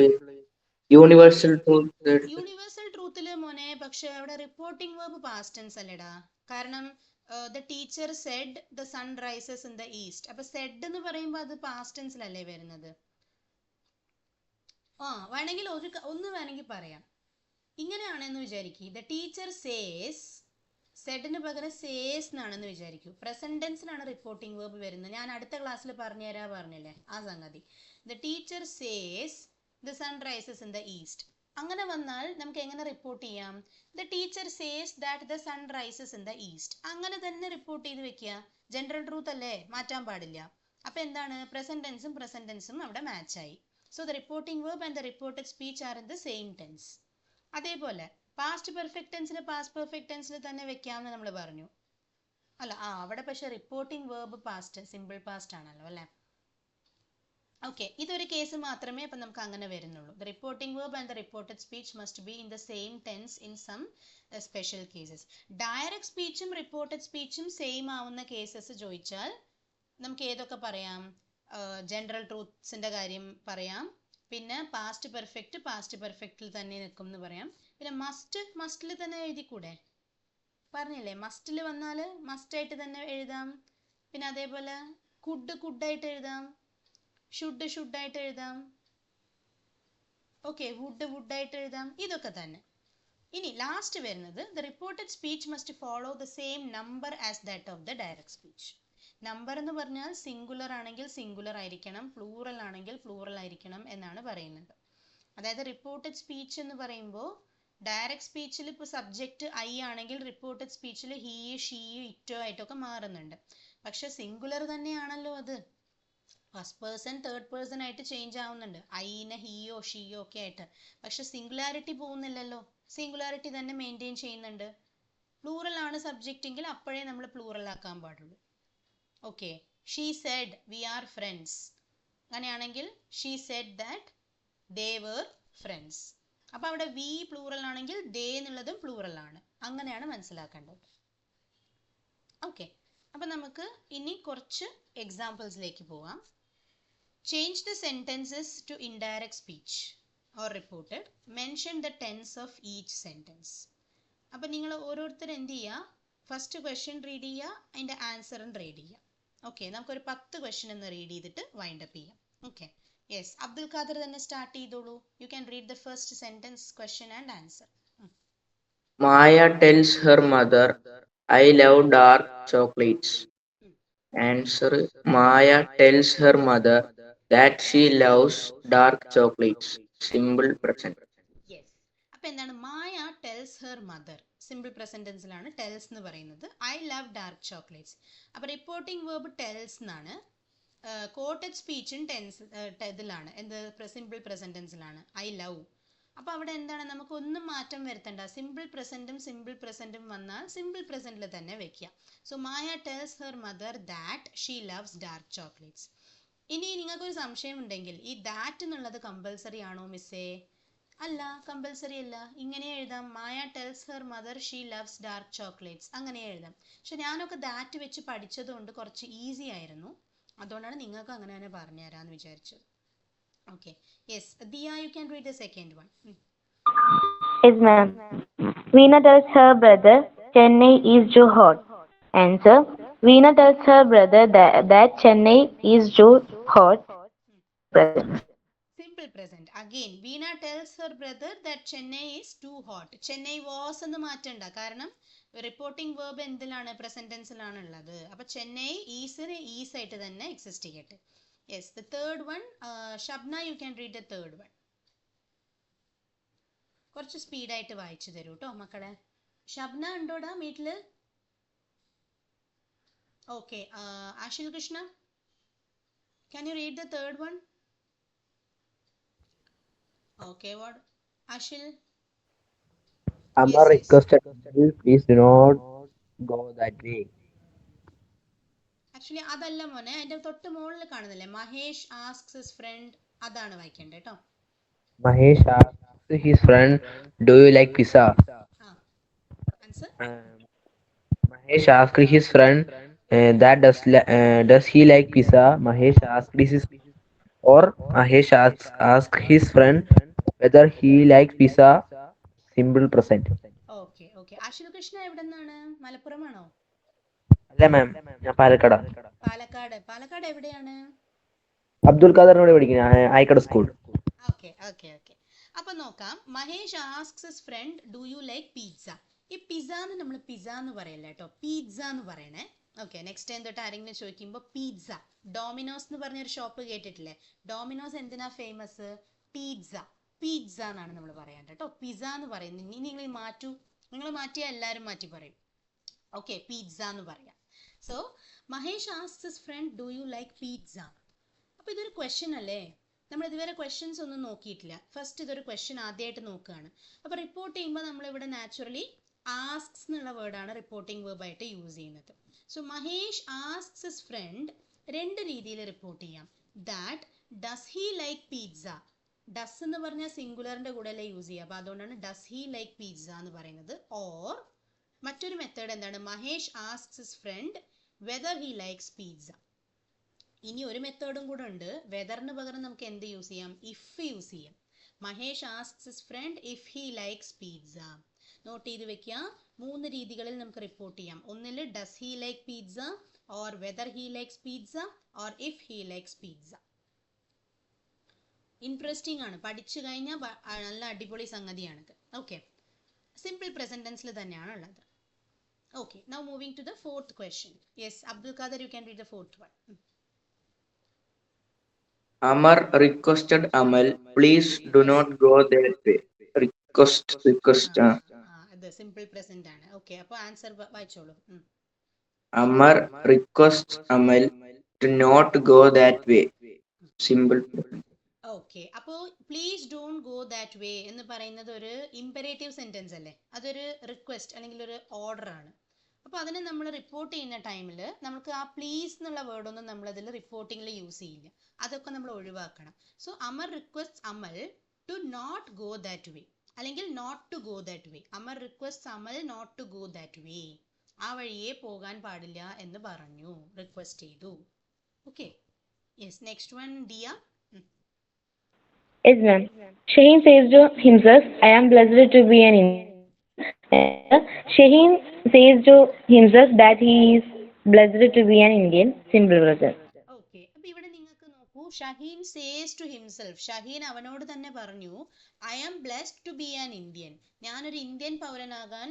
യൂണിവേഴ്സൽ ട്രൂത്ത്. യൂണിവേഴ്സൽ ട്രൂത്തില് മോനെ, പക്ഷെ അവിടെ റിപ്പോർട്ടിംഗ് വേർബ് പാസ്റ്റ് ടെൻസ് അല്ലേടാ. കാരണം the teacher said the sun rises in the east. അപ്പൊ സെഡ് എന്ന് പറയുമ്പോൾ അത് പാസ്റ്റ് ടെൻസിലല്ലേ വരുന്നത്. വേണമെങ്കിൽ ഒന്ന് വേണമെങ്കിൽ പറയാം. ഇങ്ങനെയാണെന്ന് വിചാരിക്കും. ദ ടീച്ചർ സേസ്, സെഡിന് പകരം സേസ് എന്നാണെന്ന് വിചാരിക്കൂ. പ്രസന്റ് ടെൻസിലാണ് റിപ്പോർട്ടിംഗ് വേർബ് വരുന്നത്. ഞാൻ അടുത്ത ക്ലാസ്സിൽ പറഞ്ഞില്ലേ ആ സംഗതി. The teacher says the sun rises in the east. അങ്ങനെ വന്നാൽ നമുക്ക് എങ്ങനെ റിപ്പോർട്ട് ചെയ്യാം? The teacher says that the sun rises in the east. അങ്ങനെ തന്നെ റിപ്പോർട്ട് ചെയ്ത് വെക്കുക. ജനറൽ ട്രൂത്ത് അല്ലേ, മാറ്റാൻ പാടില്ല. അപ്പൊ എന്താണ്? പ്രസന്റ് ടെൻസും അവിടെ മാച്ച് ആയി. So the reporting verb and the reported speech are in the same tense. അതേപോലെ പാസ്റ്റ് പെർഫെക്റ്റ് ടെൻസിൽ തന്നെ വെക്കാമെന്ന് നമ്മൾ പറഞ്ഞു അല്ല. അവിടെ പക്ഷെ reporting verb past simple past ആണല്ലോ അല്ലേ. ഓക്കെ, ഇതൊരു കേസ് മാത്രമേ ഇപ്പം നമുക്ക് അങ്ങനെ വരുന്നുള്ളൂ. The reporting verb and the reported speech must be in the same tense in some special cases. Direct സ്പീച്ചും റിപ്പോർട്ടഡ് സ്പീച്ചും സെയിം ആവുന്ന കേസസ് ചോദിച്ചാൽ നമുക്ക് ഏതൊക്കെ പറയാം? ജനറൽ ട്രൂത്ത്സിന്റെ കാര്യം പറയാം. പിന്നെ പാസ്റ്റ് പെർഫെക്റ്റിൽ തന്നെ നിൽക്കും എന്ന് പറയാം. പിന്നെ മസ്റ്റിൽ തന്നെ എഴുതിക്കൂടെ? പറഞ്ഞില്ലേ, മസ്റ്റിൽ വന്നാൽ മസ്റ്റായിട്ട് തന്നെ എഴുതാം. പിന്നെ അതേപോലെ കുഡായിട്ട് എഴുതാം, ഷുഡായിട്ട് എഴുതാം. ഓക്കെ, വുഡായിട്ട് എഴുതാം. ഇതൊക്കെ തന്നെ. ഇനി ലാസ്റ്റ് വരുന്നത് the reported speech must follow the same number as that of the direct speech. Number എന്ന് പറഞ്ഞാൽ സിംഗുലർ ആണെങ്കിൽ സിംഗുലർ ആയിരിക്കണം, പ്ലൂറൽ ആണെങ്കിൽ പ്ലൂറൽ ആയിരിക്കണം എന്നാണ് പറയുന്നത്. അതായത് റിപ്പോർട്ടഡ് സ്പീച്ച് എന്ന് പറയുമ്പോൾ ഡയറക്റ്റ് സ്പീച്ചിൽ ഇപ്പോൾ സബ്ജക്റ്റ് ഐ ആണെങ്കിൽ റിപ്പോർട്ടഡ് സ്പീച്ചിൽ ഹീ, ഷീ, ഇറ്റോ ആയിട്ടൊക്കെ മാറുന്നുണ്ട്. പക്ഷെ സിംഗുലർ തന്നെയാണല്ലോ അത്. ഫസ്റ്റ് പേഴ്സൺ തേർഡ് പേഴ്സൺ ആയിട്ട് ചേഞ്ച് ആവുന്നുണ്ട്, ഐനെ ഹീയോ ഷീയോ ഒക്കെ ആയിട്ട്. പക്ഷെ സിംഗുലാരിറ്റി പോകുന്നില്ലല്ലോ, സിംഗുലാരിറ്റി തന്നെ മെയിൻറ്റെയിൻ ചെയ്യുന്നുണ്ട്. പ്ലൂറൽ ആണ് സബ്ജക്റ്റ് എങ്കിൽ അപ്പോഴേ നമ്മൾ പ്ലൂറൽ ആക്കാൻ പാടുള്ളൂ. Okay, she said we are friends. അങ്ങനെയാണെങ്കിൽ she said that they were friends. അപ്പൊ അവിടെ വി പ്ലൂറൽ ആണെങ്കിൽ ദേ എന്നുള്ളതും പ്ലൂറൽ ആണ്. അങ്ങനെയാണ് മനസ്സിലാക്കേണ്ടത്. ഓക്കെ, അപ്പൊ നമുക്ക് ഇനി കുറച്ച് എക്സാമ്പിൾസിലേക്ക് പോവാം. Change the sentences to indirect speech or reported. Mention the tense of each sentence. അപ്പൊ നിങ്ങൾ ഓരോരുത്തർ എന്ത് ചെയ്യുക? ഫസ്റ്റ് ക്വസ്റ്റ്യൻ റീഡ് ചെയ്യുക, അതിന്റെ ആൻസറും റീഡ് ചെയ്യുക. ഓക്കെ, നമുക്കൊരു 10 ക്വസ്റ്റ്യൻ ഒന്ന് റീഡ് ചെയ്തിട്ട് വൈൻഡ് അപ്പ് ചെയ്യാം. ഓക്കെ, യെസ്, അബ്ദുൽ ഖാദർ തന്നെ സ്റ്റാർട്ട് ചെയ്തോളൂ. U can read the first sentence, question and answer. Maya tells her mother, I love dark chocolates. Answer: Maya tells her mother that she loves dark chocolates. Simple present. Yes, അപ്പൊ എന്താണ്? Maya tells her mother. Simple present ടെൻസിലാണ് tells എന്ന് പറയുന്നത്. I love dark chocolates. അപ്പൊ reporting verb tells എന്നാണ്. Quoted സ്പീച്ചും ഇതിലാണ്, എന്ത്? സിമ്പിൾ പ്രസന്റ് ടെൻസിലാണ്, ഐ ലവ്. അപ്പൊ അവിടെ എന്താണ്? നമുക്ക് ഒന്നും മാറ്റം വരുത്തണ്ട. സിമ്പിൾ പ്രസന്റും വന്നാൽ സിമ്പിൾ പ്രസന്റിൽ തന്നെ വെക്കുക. So Maya tells her mother that she loves dark chocolates. ഇനി നിങ്ങൾക്കൊരു സംശയം ഉണ്ടെങ്കിൽ ഈ ദാറ്റ് എന്നുള്ളത് കമ്പൽസറി ആണോ മിസ്സേ? അല്ല, കമ്പൽസറി അല്ല. ഇങ്ങനെ എഴുതാം, Maya tells her mother she loves dark chocolates. അങ്ങനെ എഴുതാം. പക്ഷെ ഞാനൊക്കെ ദാറ്റ് വെച്ച് പഠിച്ചതുകൊണ്ട് കുറച്ച് ഈസി ആയിരുന്നു. അതുകൊണ്ടാണ് നിങ്ങൾക്ക് അങ്ങനെ തന്നെ പറഞ്ഞു തരാമെന്ന് വിചാരിച്ചത്. Okay, yes, Diya, U can read the second one. Yes, ma'am. Veena tells her brother Chennai is too hot. Answer: Veena tells her brother that Chennai is too hot. Simple present. Again, Veena tells her brother that Chennai is too hot. Chennai was എന്ന് മാറ്റണ്ട, കാരണം reporting verb എന്തിലാണ്? Present ടെൻസിലാണ് ഉള്ളത്. അപ്പൊ ചെന്നൈ ഈസിന് is ആയിട്ട് തന്നെ എക്സിസ്റ്റ് ചെയ്യട്ടെ. Yes, the third one. Shabna, you can read the third one. കുറച്ച് സ്പീഡായിട്ട് വായിച്ചു തരൂ കേട്ടോ മക്കളെ. ഷബ്ന ഉണ്ടോടാ വീട്ടില്? Okay, Ashil Krishna, can you read the third one? Okay, what? Ashil? Amma requested me, please do not go that way. Actually, അതല്ല മോനെ, അതിന്റെ തൊട്ട് മുകളിൽ കാണുന്നില്ലേ, മഹേഷ് ആസ്ക്സ് ഹിസ് ഫ്രണ്ട്, അതാണ് വായിക്കേണ്ടത് കേട്ടോ. Mahesh asked his friend, do you like pizza? Answer Answer? Mahesh asked his friend that does he like pizza. Mahesh asked his friend whether he likes pizza. Simple present. Okay okay. Ashwin Krishna എവിടെ നിന്നാണ്? മലപ്പുറമാണോ? അല്ല മാം, ഞാൻ പാലക്കാടാ. പാലക്കാട്. പാലക്കാട് എവിടെയാണ്? അബ്ദുൽ ഖാദറിനോട് പഠിക്കുന്നത് ആയിക്കട school. Okay okay okay. അപ്പൊ നോക്കാം. Mahesh asks his front do you like pizza. ഈ pizza എന്ന് നമ്മൾ പിസ്സ എന്ന് പറയല്ല കേട്ടോ, പിസ്സ എന്ന് പറയണേ. ഓക്കെ, നെക്സ്റ്റ് ടൈം തൊട്ട് ആരെങ്കിലും ചോദിക്കുമ്പോൾ പിസ്സ. ഡോമിനോസ് എന്ന് പറഞ്ഞൊരു ഷോപ്പ് കേട്ടിട്ടില്ലേ? ഡോമിനോസ് എന്തിനാ ഫേമസ്? പിസ്സ. പിസ്സ എന്നാണ് നമ്മൾ പറയാൻ കേട്ടോ. പിസ്സ എന്ന് പറയുന്നത് ഇനി നിങ്ങൾ മാറ്റൂ, നിങ്ങൾ മാറ്റിയാൽ എല്ലാവരും മാറ്റി പറയും. ഓക്കെ, പിസ്സ എന്ന് പറയാം. So Mahesh asks his front do you like pizza. അപ്പൊ ഇതൊരു ക്വസ്റ്റ്യൻ അല്ലേ? നമ്മൾ ഇതുവരെ ക്വസ്റ്റ്യൻസ് ഒന്നും നോക്കിയിട്ടില്ല. ഫസ്റ്റ് ഇതൊരു ക്വസ്റ്റ്യൻ ആദ്യമായിട്ട് നോക്കുകയാണ്. അപ്പോൾ റിപ്പോർട്ട് ചെയ്യുമ്പോൾ നമ്മളിവിടെ നാച്ചുറലി ആസ്ക്സ് എന്നുള്ള വേർഡാണ് റിപ്പോർട്ടിംഗ് വേർബ് ആയിട്ട് യൂസ് ചെയ്യുന്നത്. So Mahesh asks his front രണ്ട് രീതിയിൽ റിപ്പോർട്ട് ചെയ്യാം. That does he like pizza. Does എന്ന് പറഞ്ഞാൽ സിംഗുലറിന്റെ കൂടെ അല്ലേ യൂസ് ചെയ്യുക, അപ്പോൾ അതുകൊണ്ടാണ് ഡസ് ഹി ലൈക്ക് പിസ്സ എന്ന് പറയുന്നത്. ഓർ മറ്റൊരു മെത്തേഡ് എന്താണ്? Mahesh asks his front whether he likes pizza. ഇനി ഒരു മെത്തേഡും കൂടെ ഉണ്ട്. വെദറിന് പകരം നമുക്ക് എന്ത് യൂസ് ചെയ്യാം? ഇഫ് യൂസ് ചെയ്യാം. Mahesh asks his friend if he likes pizza. Note ചെയ്ത് വെക്കുക. 3 രീതികളിൽ നമുക്ക് റിപ്പോർട്ട് ചെയ്യാം. ഒന്നിൽ does he like pizza, or whether he likes pizza, or if he likes pizza. Interesting ആണ്, പഠിച്ചു കഴിഞ്ഞാൽ നല്ല അടിപൊളി സംഗതിയാണിത്. ഓക്കെ, സിമ്പിൾ പ്രസന്റ് ടെൻസിൽ തന്നെയാണ് ഉള്ളത്. Okay, now moving to the fourth question. Yes Abdul Khader, you can read the fourth one. Amar requested Amal, please do not go that way. Request. അത് സിമ്പിൾ പ്രസന്റ് ആണ്. ഓക്കെ, അപ്പോൾ ആൻസർ വായിച്ചോളൂ. Amar requests Amal to not go that way. Simple present. Okay, അപ്പോൾ please don't go that way എന്ന് പറയുന്നത് ഒരു imperative sentence അല്ലേ? അതൊരു റിക്വസ്റ്റ് അല്ലെങ്കിൽ ഒരു ഓർഡർ ആണ്. അപ്പോൾ അതിനെ നമ്മൾ റിപ്പോർട്ട് ചെയ്യുന്ന ടൈമിൽ നമുക്ക് ആ പ്ലീസ് എന്നുള്ള വേർഡൊന്നും നമ്മൾ അതിൽ റിപ്പോർട്ടിങ്ങിൽ യൂസ് ചെയ്യില്ല. അതൊക്കെ നമ്മൾ ഒഴിവാക്കണം. So Amar request Amal to not go that way, അല്ലെങ്കിൽ not to go that way. Amar request Amal not to go that way. ആ വഴിയെ പോകാൻ പാടില്ല എന്ന് പറഞ്ഞു, റിക്വസ്റ്റ് ചെയ്തു. Okay, yes. Next one Diya. Yes, ma'am. Shaheen says to himself, I am blessed to be an Indian. Shaheen says to himself that he is blessed to be an Indian. Simple present. Okay, അപ്പൊ ഇവിടെ നിങ്ങൾക്ക് നോക്കൂ. Shaheen says to himself. Shaheen അവനോട് തന്നെ പറഞ്ഞു, I am blessed to be an Indian. ഞാനൊരു Indian പൗരനാകാൻ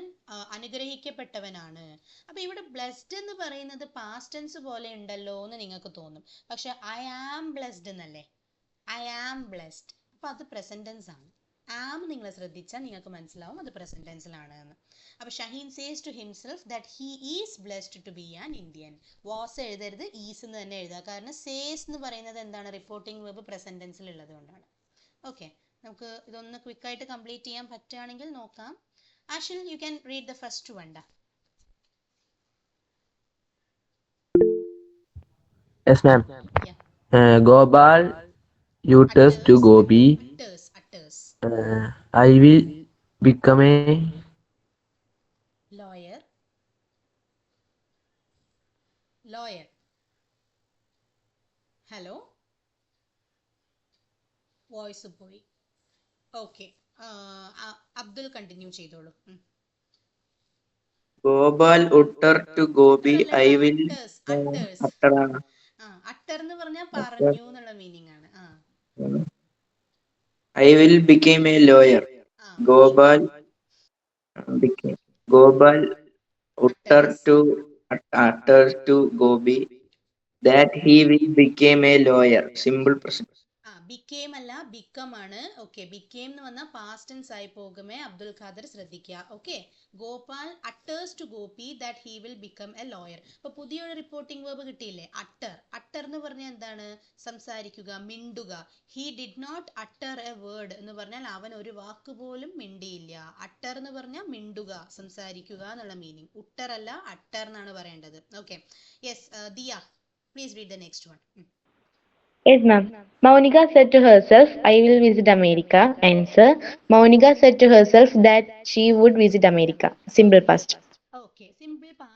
അനുഗ്രഹിക്കപ്പെട്ടവനാണ്. അപ്പൊ ഇവിടെ ബ്ലെസ്ഡ് എന്ന് പറയുന്നത് പാസ്റ്റ് ടെൻസ് പോലെ ഉണ്ടല്ലോ എന്ന് നിങ്ങൾക്ക് തോന്നും. പക്ഷെ ഐ ആം ബ്ലെസ്ഡ് എന്നല്ലേ? I am blessed. അപ്പൊ അത് പ്രസന്റ് ടെൻസ് ആണ്. ആം നിങ്ങൾ ശ്രദ്ധിച്ചാൽ നിങ്ങൾക്ക് മനസ്സിലാവും അത് പ്രസന്റ് ടെൻസിലാണ് എന്ന്. അപ്പൊ Shaheen says to himself that he is blessed to be an Indian. Was എഴുതരുത്, ഈസ് എന്ന് തന്നെ എഴുതുക. കാരണം സേസ് എന്ന് പറയുന്നത് എന്താണ്? റിപ്പോർട്ടിംഗ് വെർബ് പ്രസന്റ് ടെൻസിൽ ഉള്ളത് കൊണ്ടാണ്. ഓക്കെ, നമുക്ക് ഇതൊന്ന് ക്വിക്കായിട്ട് കംപ്ലീറ്റ് ചെയ്യാൻ പറ്റുകയാണെങ്കിൽ നോക്കാം. Ashil, you can read the first one. Yes, ma'am. Gopal utters to Gopi, utters. I will become a lawyer. Hello, voice പോയി. ഓക്കെ, അബ്ദുൽ കണ്ടിന്യൂ ചെയ്തോളൂ. Gopal uttered to Gopi, I will. Utter എന്ന് പറഞ്ഞാൽ പറഞ്ഞു എന്നുള്ള മീനിങ് ആണ്. I will become a lawyer. Gopal uttered to Gopi that he will become a lawyer. Simple present. Became അല്ല, become ആണ്. Okay, became എന്ന് പറഞ്ഞാൽ പാസ്റ്റ് ടെൻസ് ആയി പോകുമേ. അബ്ദുൽ ഖാദർ ശ്രദ്ധിക്കുക. Okay, Gopal utters to Gopi that he will become a lawyer. അപ്പൊ പുതിയൊരു reporting verb കിട്ടിയില്ലേ? അട്ടർ. അട്ടർ എന്ന് പറഞ്ഞാൽ എന്താണ്? സംസാരിക്കുക, മിണ്ടുക. He did not utter a word എന്ന് പറഞ്ഞാൽ അവൻ ഒരു വാക്ക് പോലും മിണ്ടിയില്ല. അട്ടർ എന്ന് പറഞ്ഞാൽ മിണ്ടുക, സംസാരിക്കുക എന്നുള്ള മീനിങ്. ഉട്ടർ അല്ല, അട്ടർ എന്നാണ് പറയേണ്ടത്. Okay, yes Diya, please read the next one. Yes, ma'am. Maunika said to herself, I will visit America. Answer. Maunika said to herself that she would visit America. Simple past.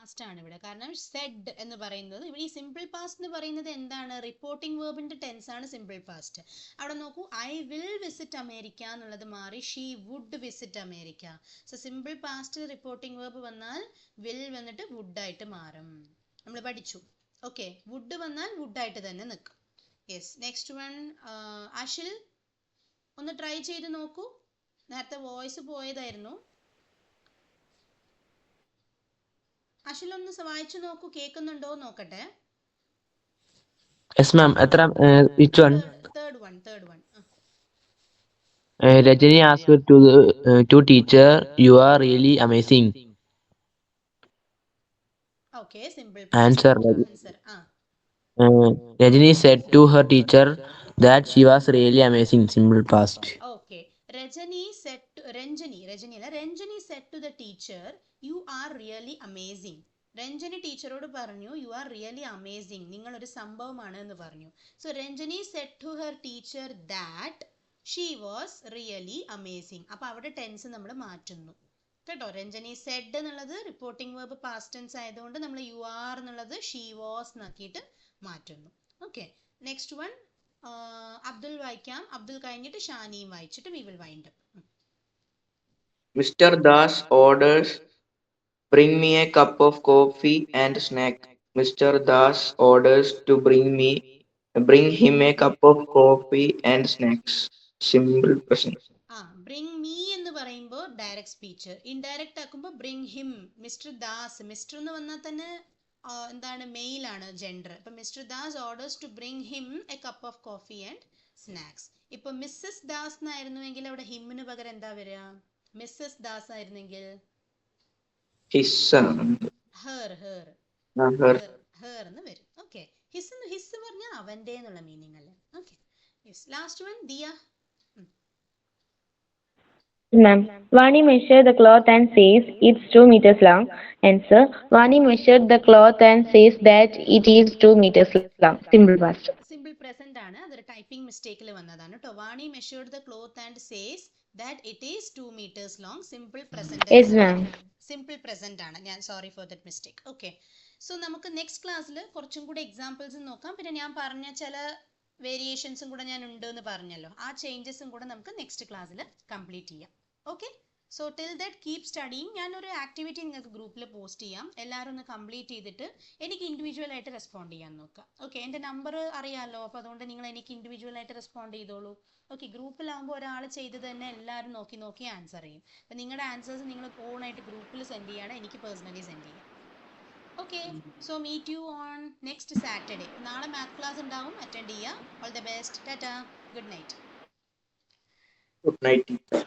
Past ആണ് ഇവിടെ. കാരണം Z എന്ന് പറയുന്നത് ഇവിടെ ഈ simple past എന്ന് പറയുന്നത് എന്താണ്? റിപ്പോർട്ടിംഗ് വേർബിന്റെ ടെൻസ് ആണ് സിമ്പിൾ പാസ്റ്റ്. അവിടെ നോക്കൂ, ഐ വിൽ വിസിറ്റ് അമേരിക്ക എന്നുള്ളത് മാറി she would visit America. So simple past reporting verb വന്നാൽ വിൽ വന്നിട്ട് വുഡ് ആയിട്ട് മാറും. നമ്മൾ പഠിച്ചു. ഓക്കെ, വുഡ് വന്നാൽ വുഡ് ആയിട്ട് തന്നെ നിൽക്കും. യെസ്, നെക്സ്റ്റ് വൺ അഷിൽ ഒന്ന് ട്രൈ ചെയ്ത് നോക്കൂ. നേരത്തെ വോയിസ് പോയതായിരുന്നു. അഷിൽ ഒന്ന് വായിച്ചു നോക്കൂ, കേൾക്കുന്നുണ്ടോ നോക്കട്ടെ. Yes, ma'am. Which one? Third one. Rajani asked to teacher, "You are really amazing." Okay, simple Answer. Answer. Rajani said to her teacher that she was really amazing. Simple past. Okay, Ranjani said to the teacher you are really amazing. Ranjani ടീച്ചറോട് പറഞ്ഞു U are really amazing, നിങ്ങൾ ഒരു സംഭവമാണ് എന്ന് പറഞ്ഞു. So Ranjani said to her teacher that she was really amazing. അപ്പൊ അവിടെ tense നമ്മൾ മാറ്റുന്നു കേട്ടോ. രഞ്ജനി സെഡ് എന്നുള്ളത് റിപ്പോർട്ടിംഗ് വേർബ് പാസ്റ്റ് ടെൻസ് ആയതുകൊണ്ട് നമ്മൾ യു ആർ എന്നുള്ളത് ഷീ വാസ് എന്നാക്കിയിട്ട് മാറ്റുന്നു. ഓക്കെ, നെക്സ്റ്റ് വൺ അബ്ദുൽ വായിക്കാം. അബ്ദുൽ കഴിഞ്ഞിട്ട് ഷാനിയും വായിച്ചിട്ട് we will wind up. Mr. Das orders, "Bring me a cup of coffee and snack." Mr. Das orders to bring him a cup of coffee and snacks. Simple present. Bring me എന്ന് പറയുമ്പോൾ direct speech. Indirect ആക്കുമ്പോൾ bring him. Mister Das, mister എന്ന് വന്നാൽ തന്നെ എന്താണ്, male ആണ് gender. ഇപ്പൊ mister Das orders to bring him a cup of coffee and snacks. ഇപ്പൊ മിസ്സസ് ദാസ് എന്നായിരുന്നുവെങ്കിൽ അവിടെ ഹിമ്മിന് പകരം എന്താ വരിക? മിസ്സസ് ദാസ് ആയിരുന്നെങ്കിൽ ഹെർ എന്ന് വരും. ഓക്കെ, ഹിസ് പറഞ്ഞാൽ അവന്റെ എന്നുള്ള മീനിങ് അല്ലേ. Okay, last one Diya. Ma'am, Vani measured the cloth and says it's 2 meters long. Answer: Vani measured the cloth and says that it is 2 meters long. Simple past. Simple present ആണ്, അതൊരു typing മിസ്റ്റേക്കിൽ വന്നതാണ് കേട്ടോ. Vani measured the cloth and says that it is 2 meters long. Simple present. Yes, ma'am. Simple present ആണ്. ഞാൻ sorry for that mistake. Okay, so നമുക്ക് next ക്ലാസ്സിൽ കുറച്ചും കൂടി എക്സാമ്പിൾസ് നോക്കാം. പിന്നെ ഞാൻ പറഞ്ഞ ചില വേരിയേഷൻസും കൂടെ ഞാൻ ഉണ്ട് എന്ന് പറഞ്ഞല്ലോ, ആ ചേഞ്ചസും കൂടെ നമുക്ക് നെക്സ്റ്റ് ക്ലാസ്സിൽ കംപ്ലീറ്റ് ചെയ്യാം. Okay, so till that keep studying. ഞാനൊരു ആക്ടിവിറ്റി നിങ്ങൾക്ക് ഗ്രൂപ്പിൽ പോസ്റ്റ് ചെയ്യാം. എല്ലാവരും ഒന്ന് കംപ്ലീറ്റ് ചെയ്തിട്ട് എനിക്ക് ഇൻഡിവിജ്വൽ ആയിട്ട് റെസ്പോണ്ട് ചെയ്യാൻ നോക്കാം. ഓക്കെ, എൻ്റെ നമ്പർ അറിയാമല്ലോ, അപ്പോൾ അതുകൊണ്ട് നിങ്ങൾ എനിക്ക് ഇൻഡിവിജ്വൽ ആയിട്ട് റെസ്പോണ്ട് ചെയ്തോളൂ. ഓക്കെ, ഗ്രൂപ്പിലാകുമ്പോൾ ഒരാൾ ചെയ്തത് തന്നെ എല്ലാവരും നോക്കി ആൻസർ ചെയ്യും. അപ്പം നിങ്ങളുടെ ആൻസേഴ്സ് നിങ്ങൾ ഓണായിട്ട് ഗ്രൂപ്പിൽ സെൻഡ് ചെയ്യാണ്, എനിക്ക് പേഴ്സണലി സെൻഡ് ചെയ്യാം. Okay, so meet you on next Saturday. നാളെ മാത്ത് ക്ലാസ് ഉണ്ടാവും, അറ്റൻഡ് ചെയ്യുക. All the best. Tata, good night. Good night, teacher.